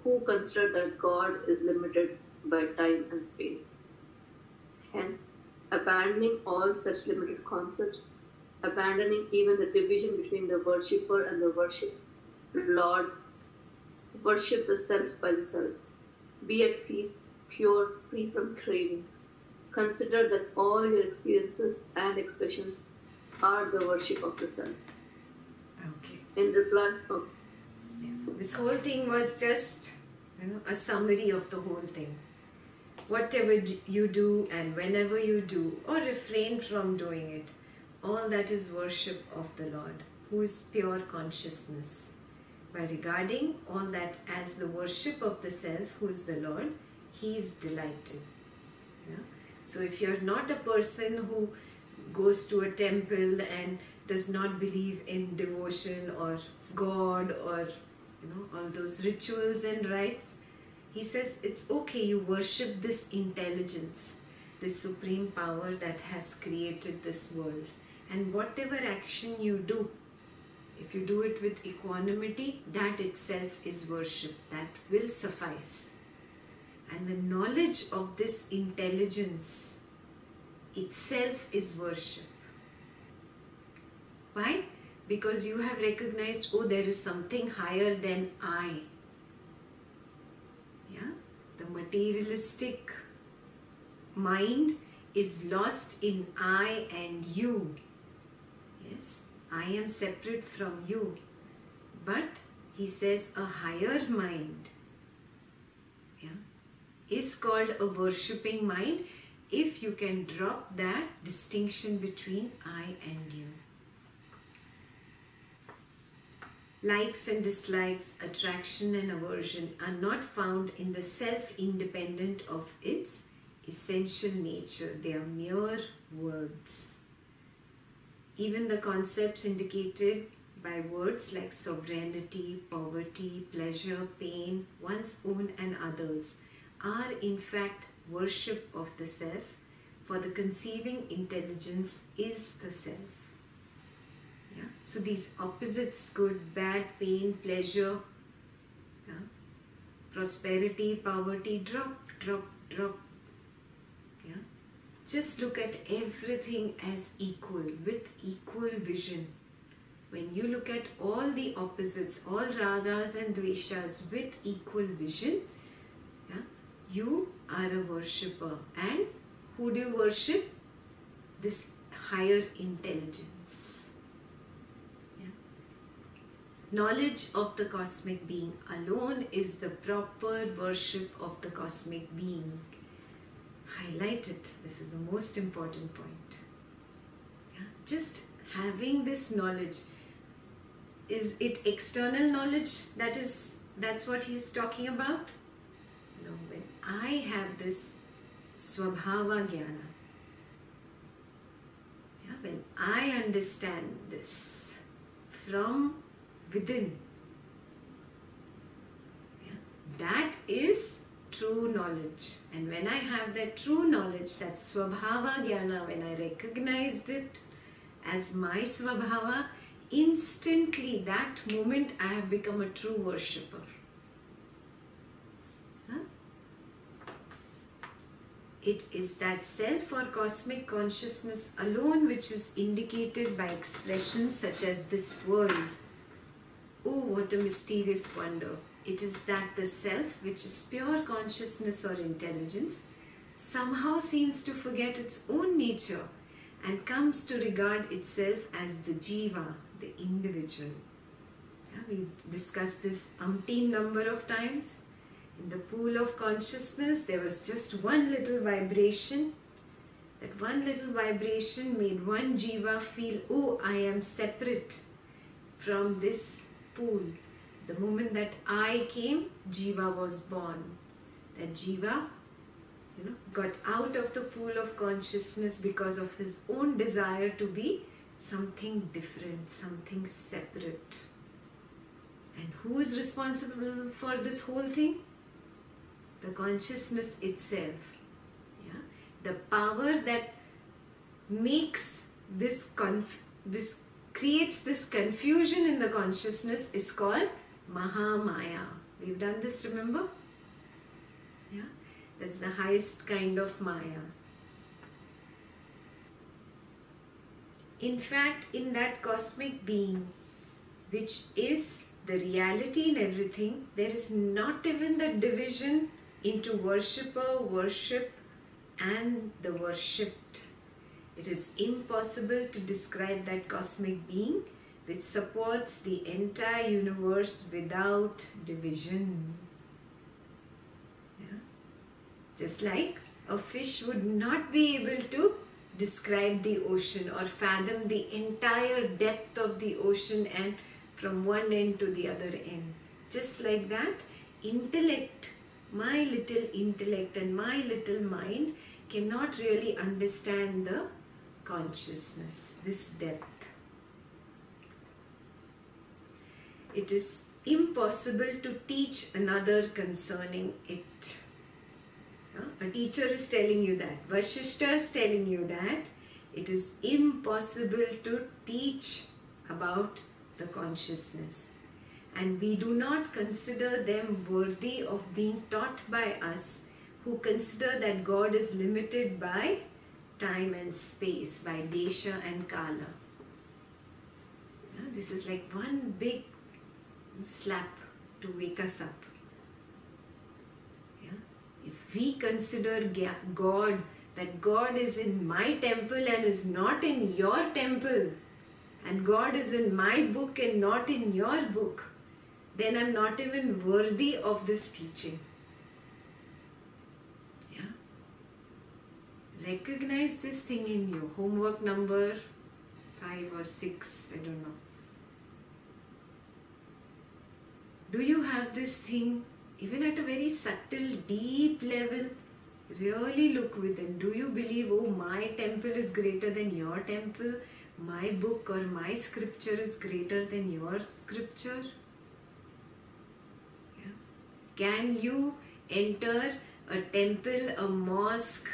who consider that God is limited by time and space. Hence, abandoning all such limited concepts, abandoning even the division between the worshipper and the worship, Lord, worship the self by the self. Be at peace, pure, free from cravings. Consider that all your experiences and expressions are the worship of the self. Okay. In reply, This whole thing was just, a summary of the whole thing. Whatever you do and whenever you do or refrain from doing it, all that is worship of the Lord, who is pure consciousness. By regarding all that as the worship of the self, who is the Lord, he is delighted. So if you're not a person who goes to a temple and does not believe in devotion or God or all those rituals and rites, he says it's okay, you worship this intelligence, this supreme power that has created this world. And whatever action you do, if you do it with equanimity, that itself is worship. That will suffice. And the knowledge of this intelligence itself is worship. Why? Because you have recognized, oh, there is something higher than I. The materialistic mind is lost in I and you. Yes, I am separate from you. But he says a higher mind is called a worshipping mind if you can drop that distinction between I and you. Likes and dislikes, attraction and aversion are not found in the self independent of its essential nature. They are mere words. Even the concepts indicated by words like sovereignty, poverty, pleasure, pain, one's own and others are in fact worship of the self, for the conceiving intelligence is the self. Yeah? So these opposites, good, bad, pain, pleasure, prosperity, poverty, drop. Yeah? Just look at everything as equal, with equal vision. When you look at all the opposites, all ragas and dveshas with equal vision, yeah, you are a worshipper. And who do you worship? This higher intelligence. Yeah. Knowledge of the cosmic being alone is the proper worship of the cosmic being. Highlight it. This is the most important point. Yeah. Just having this knowledge. Is it external knowledge that's what he is talking about? No, when I have this Swabhava Jnana, yeah, when I understand this from within, yeah, that is true knowledge. And when I have that true knowledge, that Swabhava Jnana, when I recognized it as my Swabhava, instantly, that moment, I have become a true worshipper. Huh? It is that self or cosmic consciousness alone which is indicated by expressions such as this world. Oh, what a mysterious wonder. It is that the self, which is pure consciousness or intelligence, somehow seems to forget its own nature and comes to regard itself as the jiva, the individual. Yeah, we discussed this umpteen number of times. In the pool of consciousness, there was just one little vibration. That one little vibration made one jiva feel, oh, I am separate from this pool. The moment that I came, jiva was born. That jiva, got out of the pool of consciousness because of his own desire to be something different, something separate. And who is responsible for this whole thing? The consciousness itself. Yeah? The power that makes this creates this confusion in the consciousness is called Mahamaya. We've done this, remember? Yeah? That's the highest kind of Maya. In fact, in that cosmic being, which is the reality in everything, there is not even the division into worshipper, worship, and the worshipped. It is impossible to describe that cosmic being which supports the entire universe without division. Yeah? Just like a fish would not be able to describe the ocean or fathom the entire depth of the ocean and from one end to the other end. Just like that, intellect, my little intellect and my little mind cannot really understand the consciousness, this depth. It is impossible to teach another concerning it. A teacher is telling you that. Vasistha is telling you that it is impossible to teach about the consciousness. And we do not consider them worthy of being taught by us who consider that God is limited by time and space, by desha and kala. This is like one big slap to wake us up. If we consider God, that God is in my temple and is not in your temple, and God is in my book and not in your book, then I'm not even worthy of this teaching. recognize this thing in you. Homework number 5 or 6, I don't know. Do you have this thing even at a very subtle, deep level? Really look within. Do you believe, oh, my temple is greater than your temple? My book or my scripture is greater than your scripture? Yeah. Can you enter a temple, a mosque,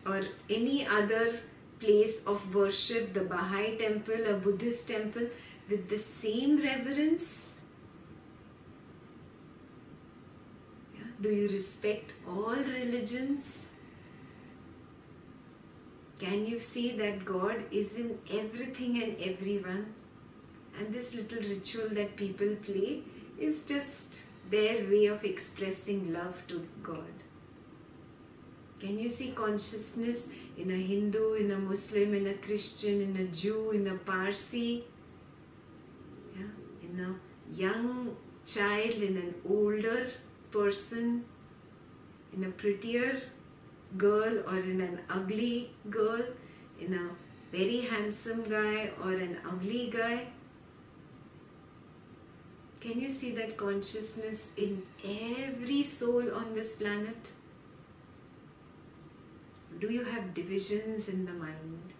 or any other place of worship, the Baha'i temple, a Buddhist temple, with the same reverence? Yeah. Do you respect all religions? Can you see that God is in everything and everyone? And this little ritual that people play is just their way of expressing love to God. Can you see consciousness in a Hindu, in a Muslim, in a Christian, in a Jew, in a Parsi? Yeah? In a young child, in an older person, in a prettier girl or in an ugly girl, in a very handsome guy or an ugly guy? Can you see that consciousness in every soul on this planet? Do you have divisions in the mind?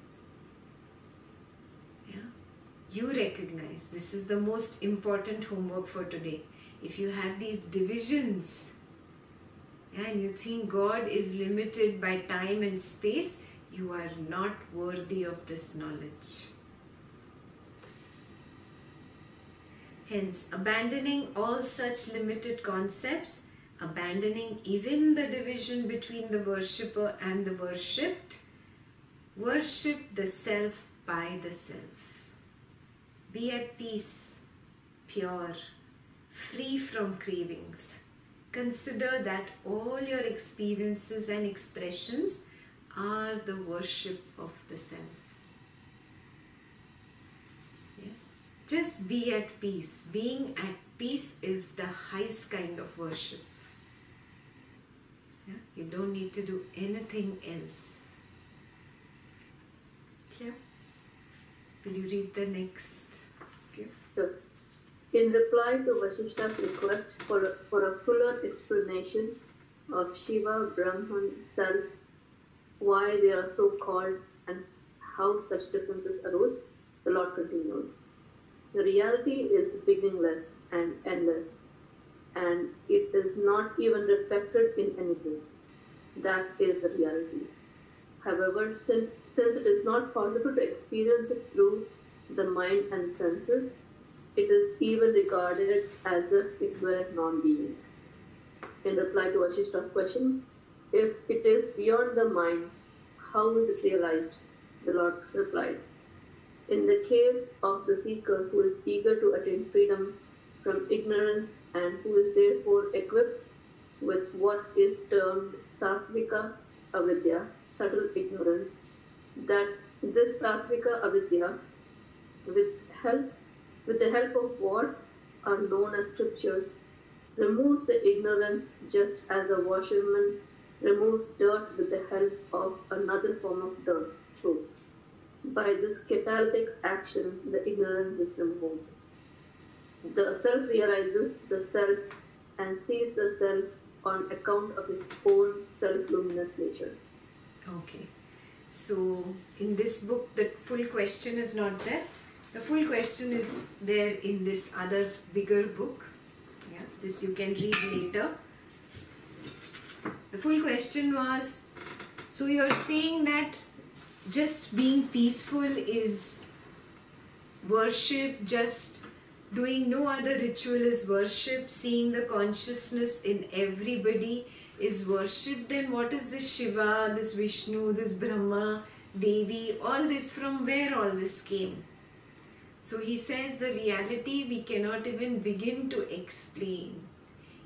Yeah? You recognize this is the most important homework for today. If you have these divisions, yeah, and you think God is limited by time and space, you are not worthy of this knowledge. Hence, abandoning all such limited concepts, abandoning even the division between the worshipper and the worshipped, worship the self by the self. Be at peace, pure, free from cravings. Consider that all your experiences and expressions are the worship of the self. Yes, just be at peace. Being at peace is the highest kind of worship. Yeah? You don't need to do anything else. Clear? Will you read the next? Okay. Sure. In reply to Vasistha's request for a fuller explanation of Shiva, Brahman, Self, why they are so called and how such differences arose, the Lord continued. The reality is beginningless and endless, and it is not even reflected in anything. That is the reality. However, since it is not possible to experience it through the mind and senses, it is even regarded as if it were non-being. In reply to Vasistha's question, if it is beyond the mind, how is it realized? The Lord replied, in the case of the seeker who is eager to attain freedom from ignorance and who is therefore equipped with what is termed sattvika avidya, subtle ignorance, that this sattvika avidya, with the help of what are known as scriptures, removes the ignorance just as a washerman removes dirt with the help of another form of dirt, soap. By this catalytic action, the ignorance is removed. The self realizes the self and sees the self on account of its own self-luminous nature. Okay. So, in this book, the full question is not there. The full question is there in this other bigger book. Yeah, this you can read later. The full question was, so you're saying that just being peaceful is worship, just doing no other ritual is worship, seeing the consciousness in everybody is worship, then what is this Shiva, this Vishnu, this Brahma, Devi, all this, from where all this came? So he says the reality we cannot even begin to explain.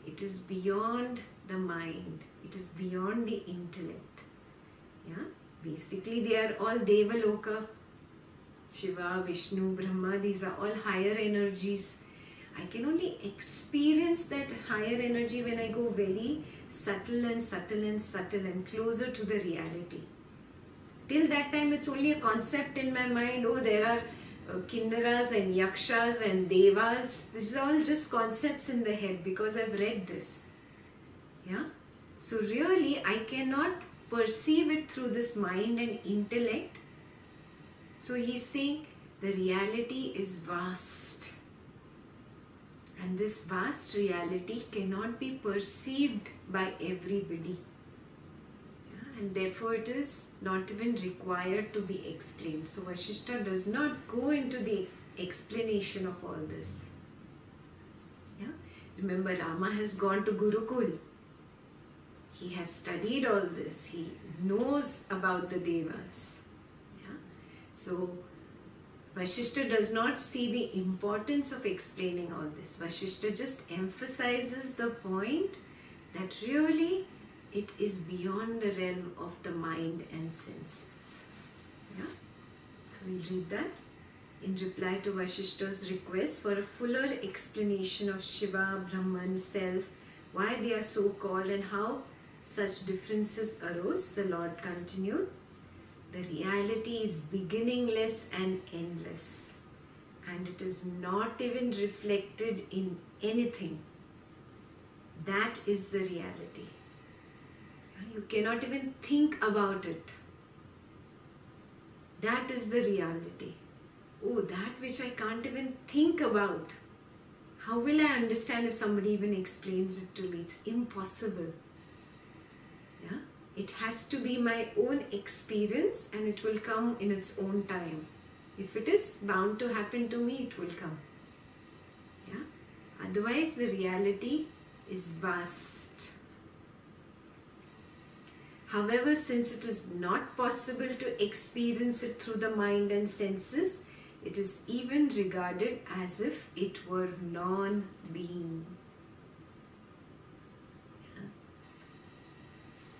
It is beyond the mind. It is beyond the intellect. Yeah? Basically they are all Devaloka. Shiva, Vishnu, Brahma, these are all higher energies. I can only experience that higher energy when I go very subtle and subtle and subtle and closer to the reality. Till that time it's only a concept in my mind. Oh, there are kinnaras and yakshas and devas. This is all just concepts in the head because I've read this. Yeah. So really I cannot perceive it through this mind and intellect. So he's saying the reality is vast. And this vast reality cannot be perceived by everybody. Yeah? And therefore it is not even required to be explained. So Vasistha does not go into the explanation of all this. Yeah? Remember, Rama has gone to Gurukul. He has studied all this. He knows about the Devas. Yeah? So Vasistha does not see the importance of explaining all this. Vasistha just emphasizes the point that really it is beyond the realm of the mind and senses. Yeah? So we'll read that. In reply to Vasistha's request for a fuller explanation of Shiva, Brahman, Self, why they are so called and how such differences arose, the Lord continued, the reality is beginningless and endless, and it is not even reflected in anything. That is the reality. You cannot even think about it. That is the reality. Oh, that which I can't even think about. How will I understand if somebody even explains it to me? It's impossible. Yeah? It has to be my own experience, and it will come in its own time. If it is bound to happen to me, it will come. Yeah? Otherwise, the reality is vast. However, since it is not possible to experience it through the mind and senses, it is even regarded as if it were non-being.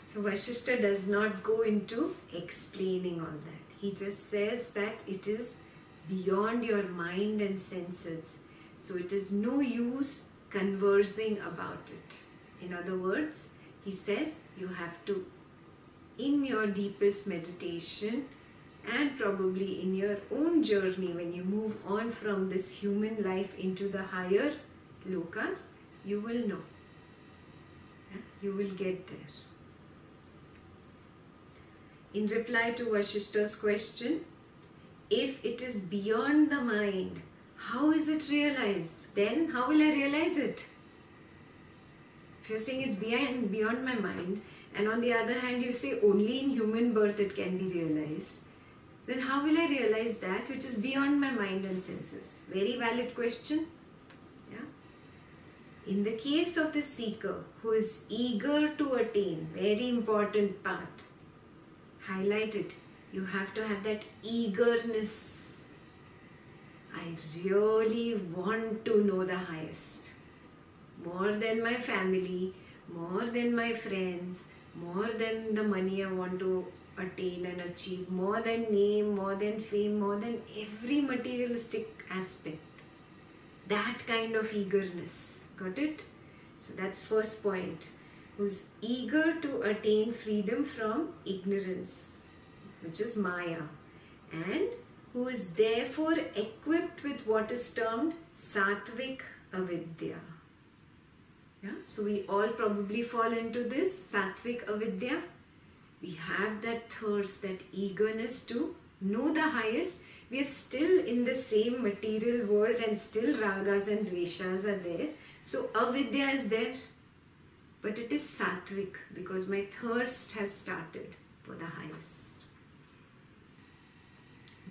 So Vasistha does not go into explaining all that. He just says that it is beyond your mind and senses. So it is no use conversing about it. In other words, he says you have to, in your deepest meditation and probably in your own journey when you move on from this human life into the higher lokas, you will know. Yeah? You will get there. In reply to Vasistha's question, if it is beyond the mind, how is it realized? Then how will I realize it? If you're saying it's beyond my mind, and on the other hand you say only in human birth it can be realized, then how will I realize that which is beyond my mind and senses? Very valid question. Yeah? In the case of the seeker who is eager to attain, very important part, highlight it. You have to have that eagerness. I really want to know the highest. More than my family, more than my friends, more than the money I want to attain and achieve, more than name, more than fame, more than every materialistic aspect. That kind of eagerness. Got it? So that's first point. Who's eager to attain freedom from ignorance, which is Maya, and who is therefore equipped with what is termed Satvik Avidya. Yeah? So we all probably fall into this Satvik Avidya. We have that thirst, that eagerness to know the highest. We are still in the same material world and still ragas and dveshas are there. So avidya is there. But it is sattvic because my thirst has started for the highest.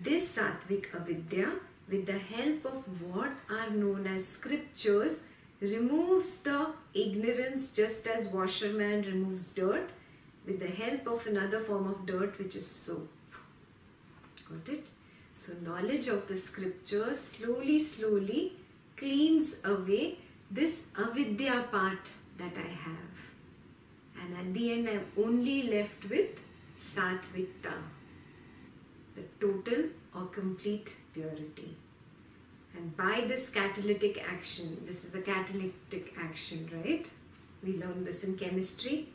This sattvic avidya, with the help of what are known as scriptures, removes the ignorance just as washerman removes dirt with the help of another form of dirt which is soap. Got it? So knowledge of the scriptures slowly cleans away this avidya part that I have. And at the end I am only left with Satvikta, the total or complete purity. And by this catalytic action, this is a catalytic action, right? We learned this in chemistry.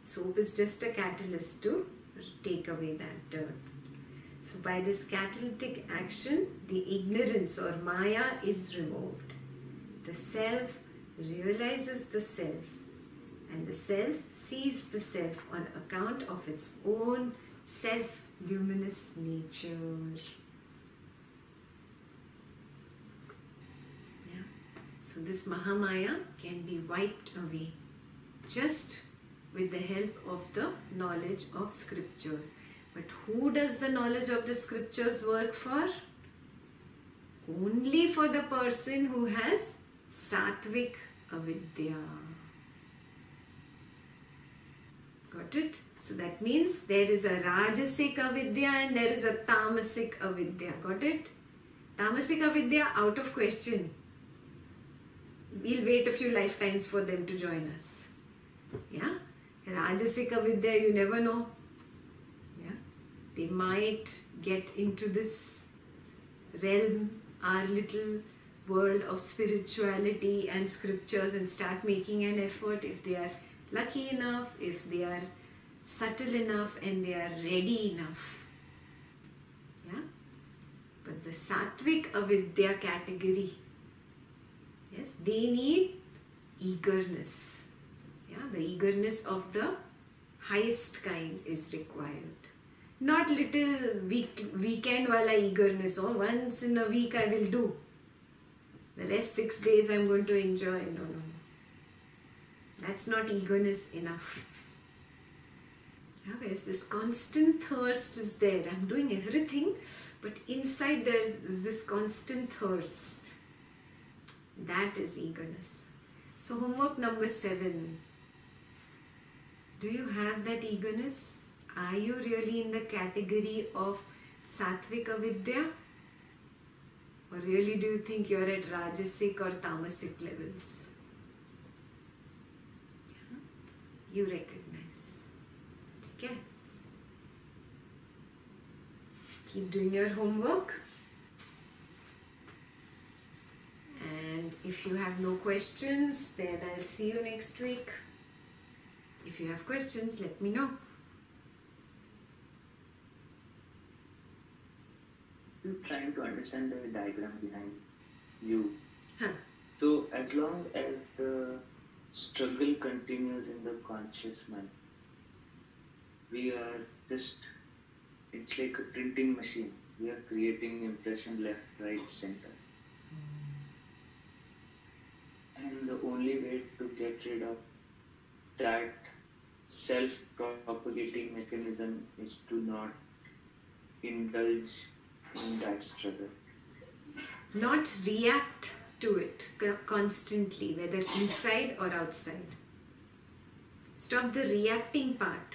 Soap is just a catalyst to take away that dirt. So by this catalytic action, the ignorance or Maya is removed. The self realizes the self, and the self sees the self on account of its own self-luminous nature. Yeah. So this Mahamaya can be wiped away just with the help of the knowledge of scriptures. But who does the knowledge of the scriptures work for? Only for the person who has Sattvic Avidya. Got it? So that means there is a Rajasic Avidya and there is a Tamasic Avidya. Got it? Tamasic Avidya, out of question. We'll wait a few lifetimes for them to join us. Yeah? Rajasic Avidya, you never know. Yeah? They might get into this realm, our little world of spirituality and scriptures, and start making an effort if they are lucky enough, if they are subtle enough and they are ready enough. Yeah? But the Sattvic Avidya category, yes, they need eagerness. Yeah? The eagerness of the highest kind is required. Not little weekend wala eagerness, or once in a week I will do. The rest 6 days I'm going to enjoy. No. That's not eagerness enough. Yeah, whereas this constant thirst is there. I'm doing everything, but inside there is this constant thirst. That is eagerness. So homework number 7. Do you have that eagerness? Are you really in the category of Sattvic Avidya? Or really do you think you're at Rajasic or Tamasic levels? Yeah. You recognize. Okay. Keep doing your homework. And if you have no questions, then I'll see you next week. If you have questions, let me know. I'm trying to understand the diagram behind you. Huh. So as long as the struggle continues in the conscious mind, we are just, it's like a printing machine. We are creating impression left, right, center. And the only way to get rid of that self-propagating mechanism is to not indulge in that struggle. Not react to it constantly, whether inside or outside. Stop the reacting part.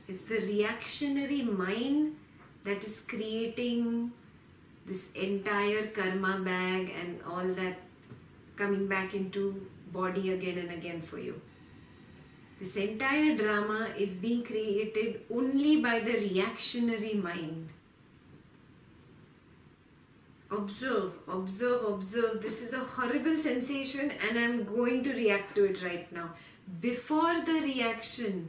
It's the reactionary mind that is creating this entire karma bag and all that coming back into body again and again for you. This entire drama is being created only by the reactionary mind. Observe, observe, observe. This is a horrible sensation and I'm going to react to it right now. Before the reaction,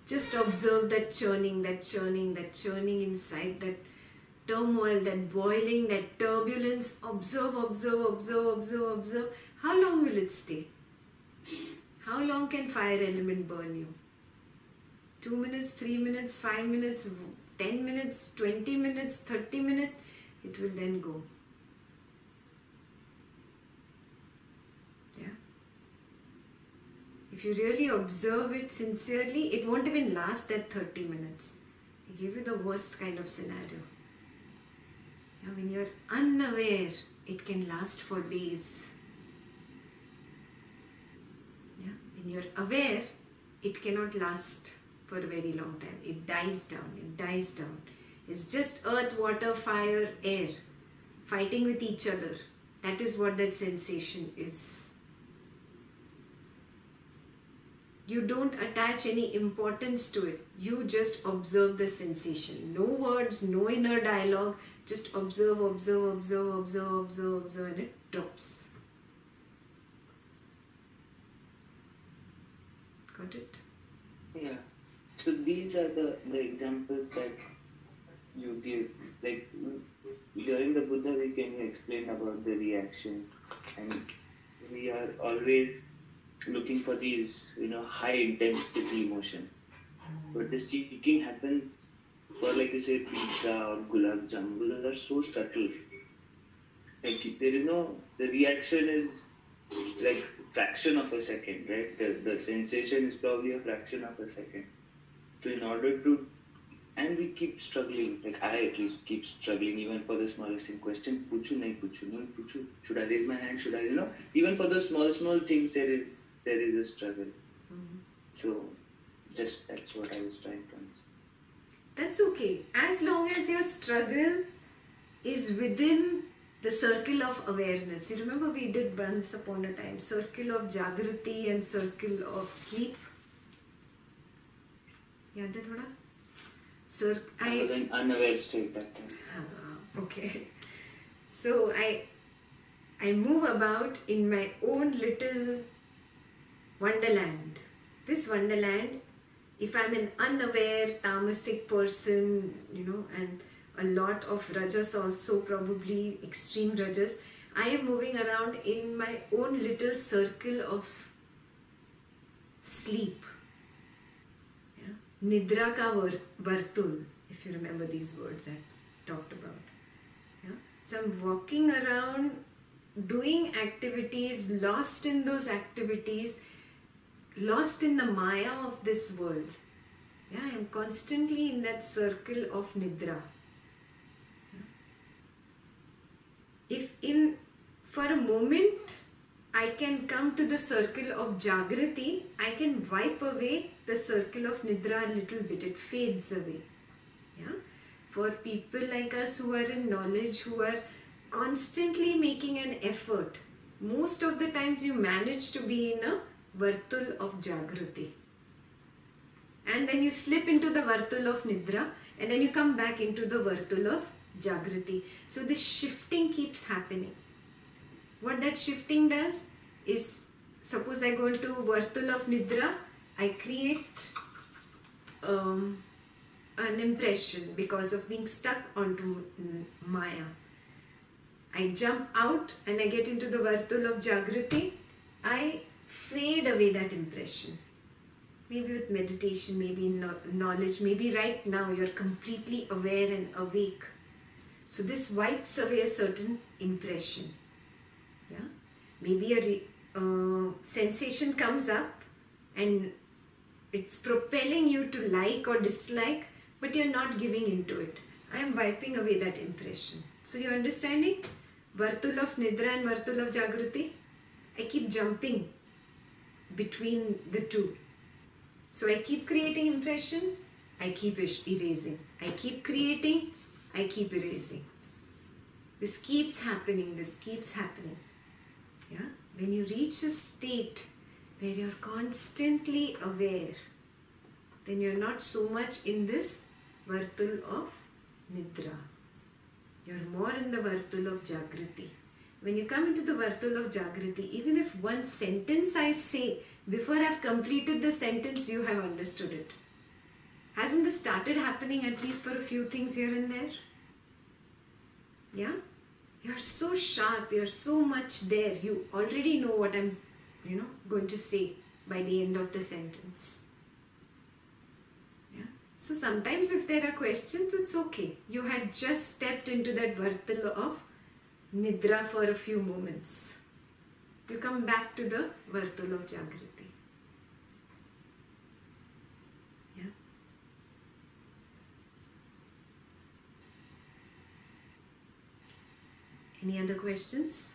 just observe that churning, that churning, that churning inside, that turmoil, that boiling, that turbulence. Observe, observe, observe, observe, observe. How long will it stay? How long can fire element burn you? 2 minutes, 3 minutes, 5 minutes, 10 minutes, 20 minutes, 30 minutes? It will then go. Yeah. If you really observe it sincerely, it won't even last that 30 minutes. I give you the worst kind of scenario. Yeah, when you're unaware, it can last for days. Yeah. When you're aware, it cannot last for a very long time. It dies down, it dies down. It's just earth, water, fire, air fighting with each other. That is what that sensation is. You don't attach any importance to it. You just observe the sensation. No words, no inner dialogue. Just observe, observe, observe, observe, observe, observe, and it drops. Got it? Yeah. So these are the examples that you give. Like during the Buddha week, when you explain about the reaction, and we are always looking for these, high intensity emotion. But the seeking happens for, like you say, pizza or gulab jamun. Those are so subtle. Like there is the reaction is like fraction of a second, right? The sensation is probably a fraction of a second. So in order to, and we keep struggling, like I at least keep struggling even for the smallest thing. Question, puchu, nahi puchu. Should I raise my hand? Should I, even for the small things there is a struggle. Mm-hmm. So just that's what I was trying to answer. That's okay. As long as your struggle is within the circle of awareness. You remember we did once upon a time, circle of Jagrati and circle of sleep. Yaad hai thoda? I was in unaware state that time. Okay. So I move about in my own little wonderland. This wonderland, if I'm an unaware tamasic person, and a lot of rajas also, probably extreme rajas, I am moving around in my own little circle of sleep. Yeah? Nidra ka vartul, if you remember these words I talked about. Yeah? So I'm walking around doing activities, lost in those activities, lost in the maya of this world. Yeah, I am constantly in that circle of nidra. If for a moment I can come to the circle of Jagrati, I can wipe away the circle of Nidra a little bit. It fades away. Yeah? For people like us who are in knowledge, who are constantly making an effort, most of the times you manage to be in a Vartul of Jagrati. And then you slip into the Vartul of Nidra, and then you come back into the Vartul of Jagrati. So this shifting keeps happening. What that shifting does is, suppose I go into Vartul of Nidra, I create an impression because of being stuck onto Maya. I jump out and I get into the Vartul of Jagrati, I fade away that impression. Maybe with meditation, maybe in knowledge, maybe right now you're completely aware and awake. So this wipes away a certain impression. Yeah? Maybe a sensation comes up and it's propelling you to like or dislike, but you're not giving into it. I am wiping away that impression. So you're understanding? Vartul of Nidra and Vartul of Jagrati. I keep jumping between the two. So I keep creating impression, I keep erasing. I keep creating, I keep erasing. This keeps happening, Yeah? When you reach a state where you're constantly aware, then you're not so much in this Vartul of Nidra. You're more in the Vartul of Jagrati. When you come into the Vartul of Jagrati, even if one sentence I say, before I've completed the sentence, you have understood it. Hasn't this started happening at least for a few things here and there? Yeah? You're so sharp, you're so much there. You already know what I'm, going to say by the end of the sentence. Yeah? So sometimes if there are questions, it's okay. You had just stepped into that Vartul of Nidra for a few moments. You come back to the Vartul of Jagrati. Yeah? Any other questions?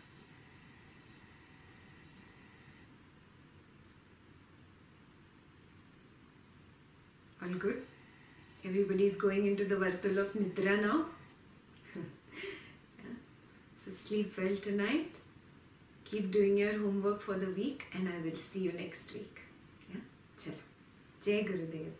All good? Everybody's going into the Vartul of Nidra now? So sleep well tonight. Keep doing your homework for the week and I will see you next week. Yeah? Chalo. Jai Gurudev.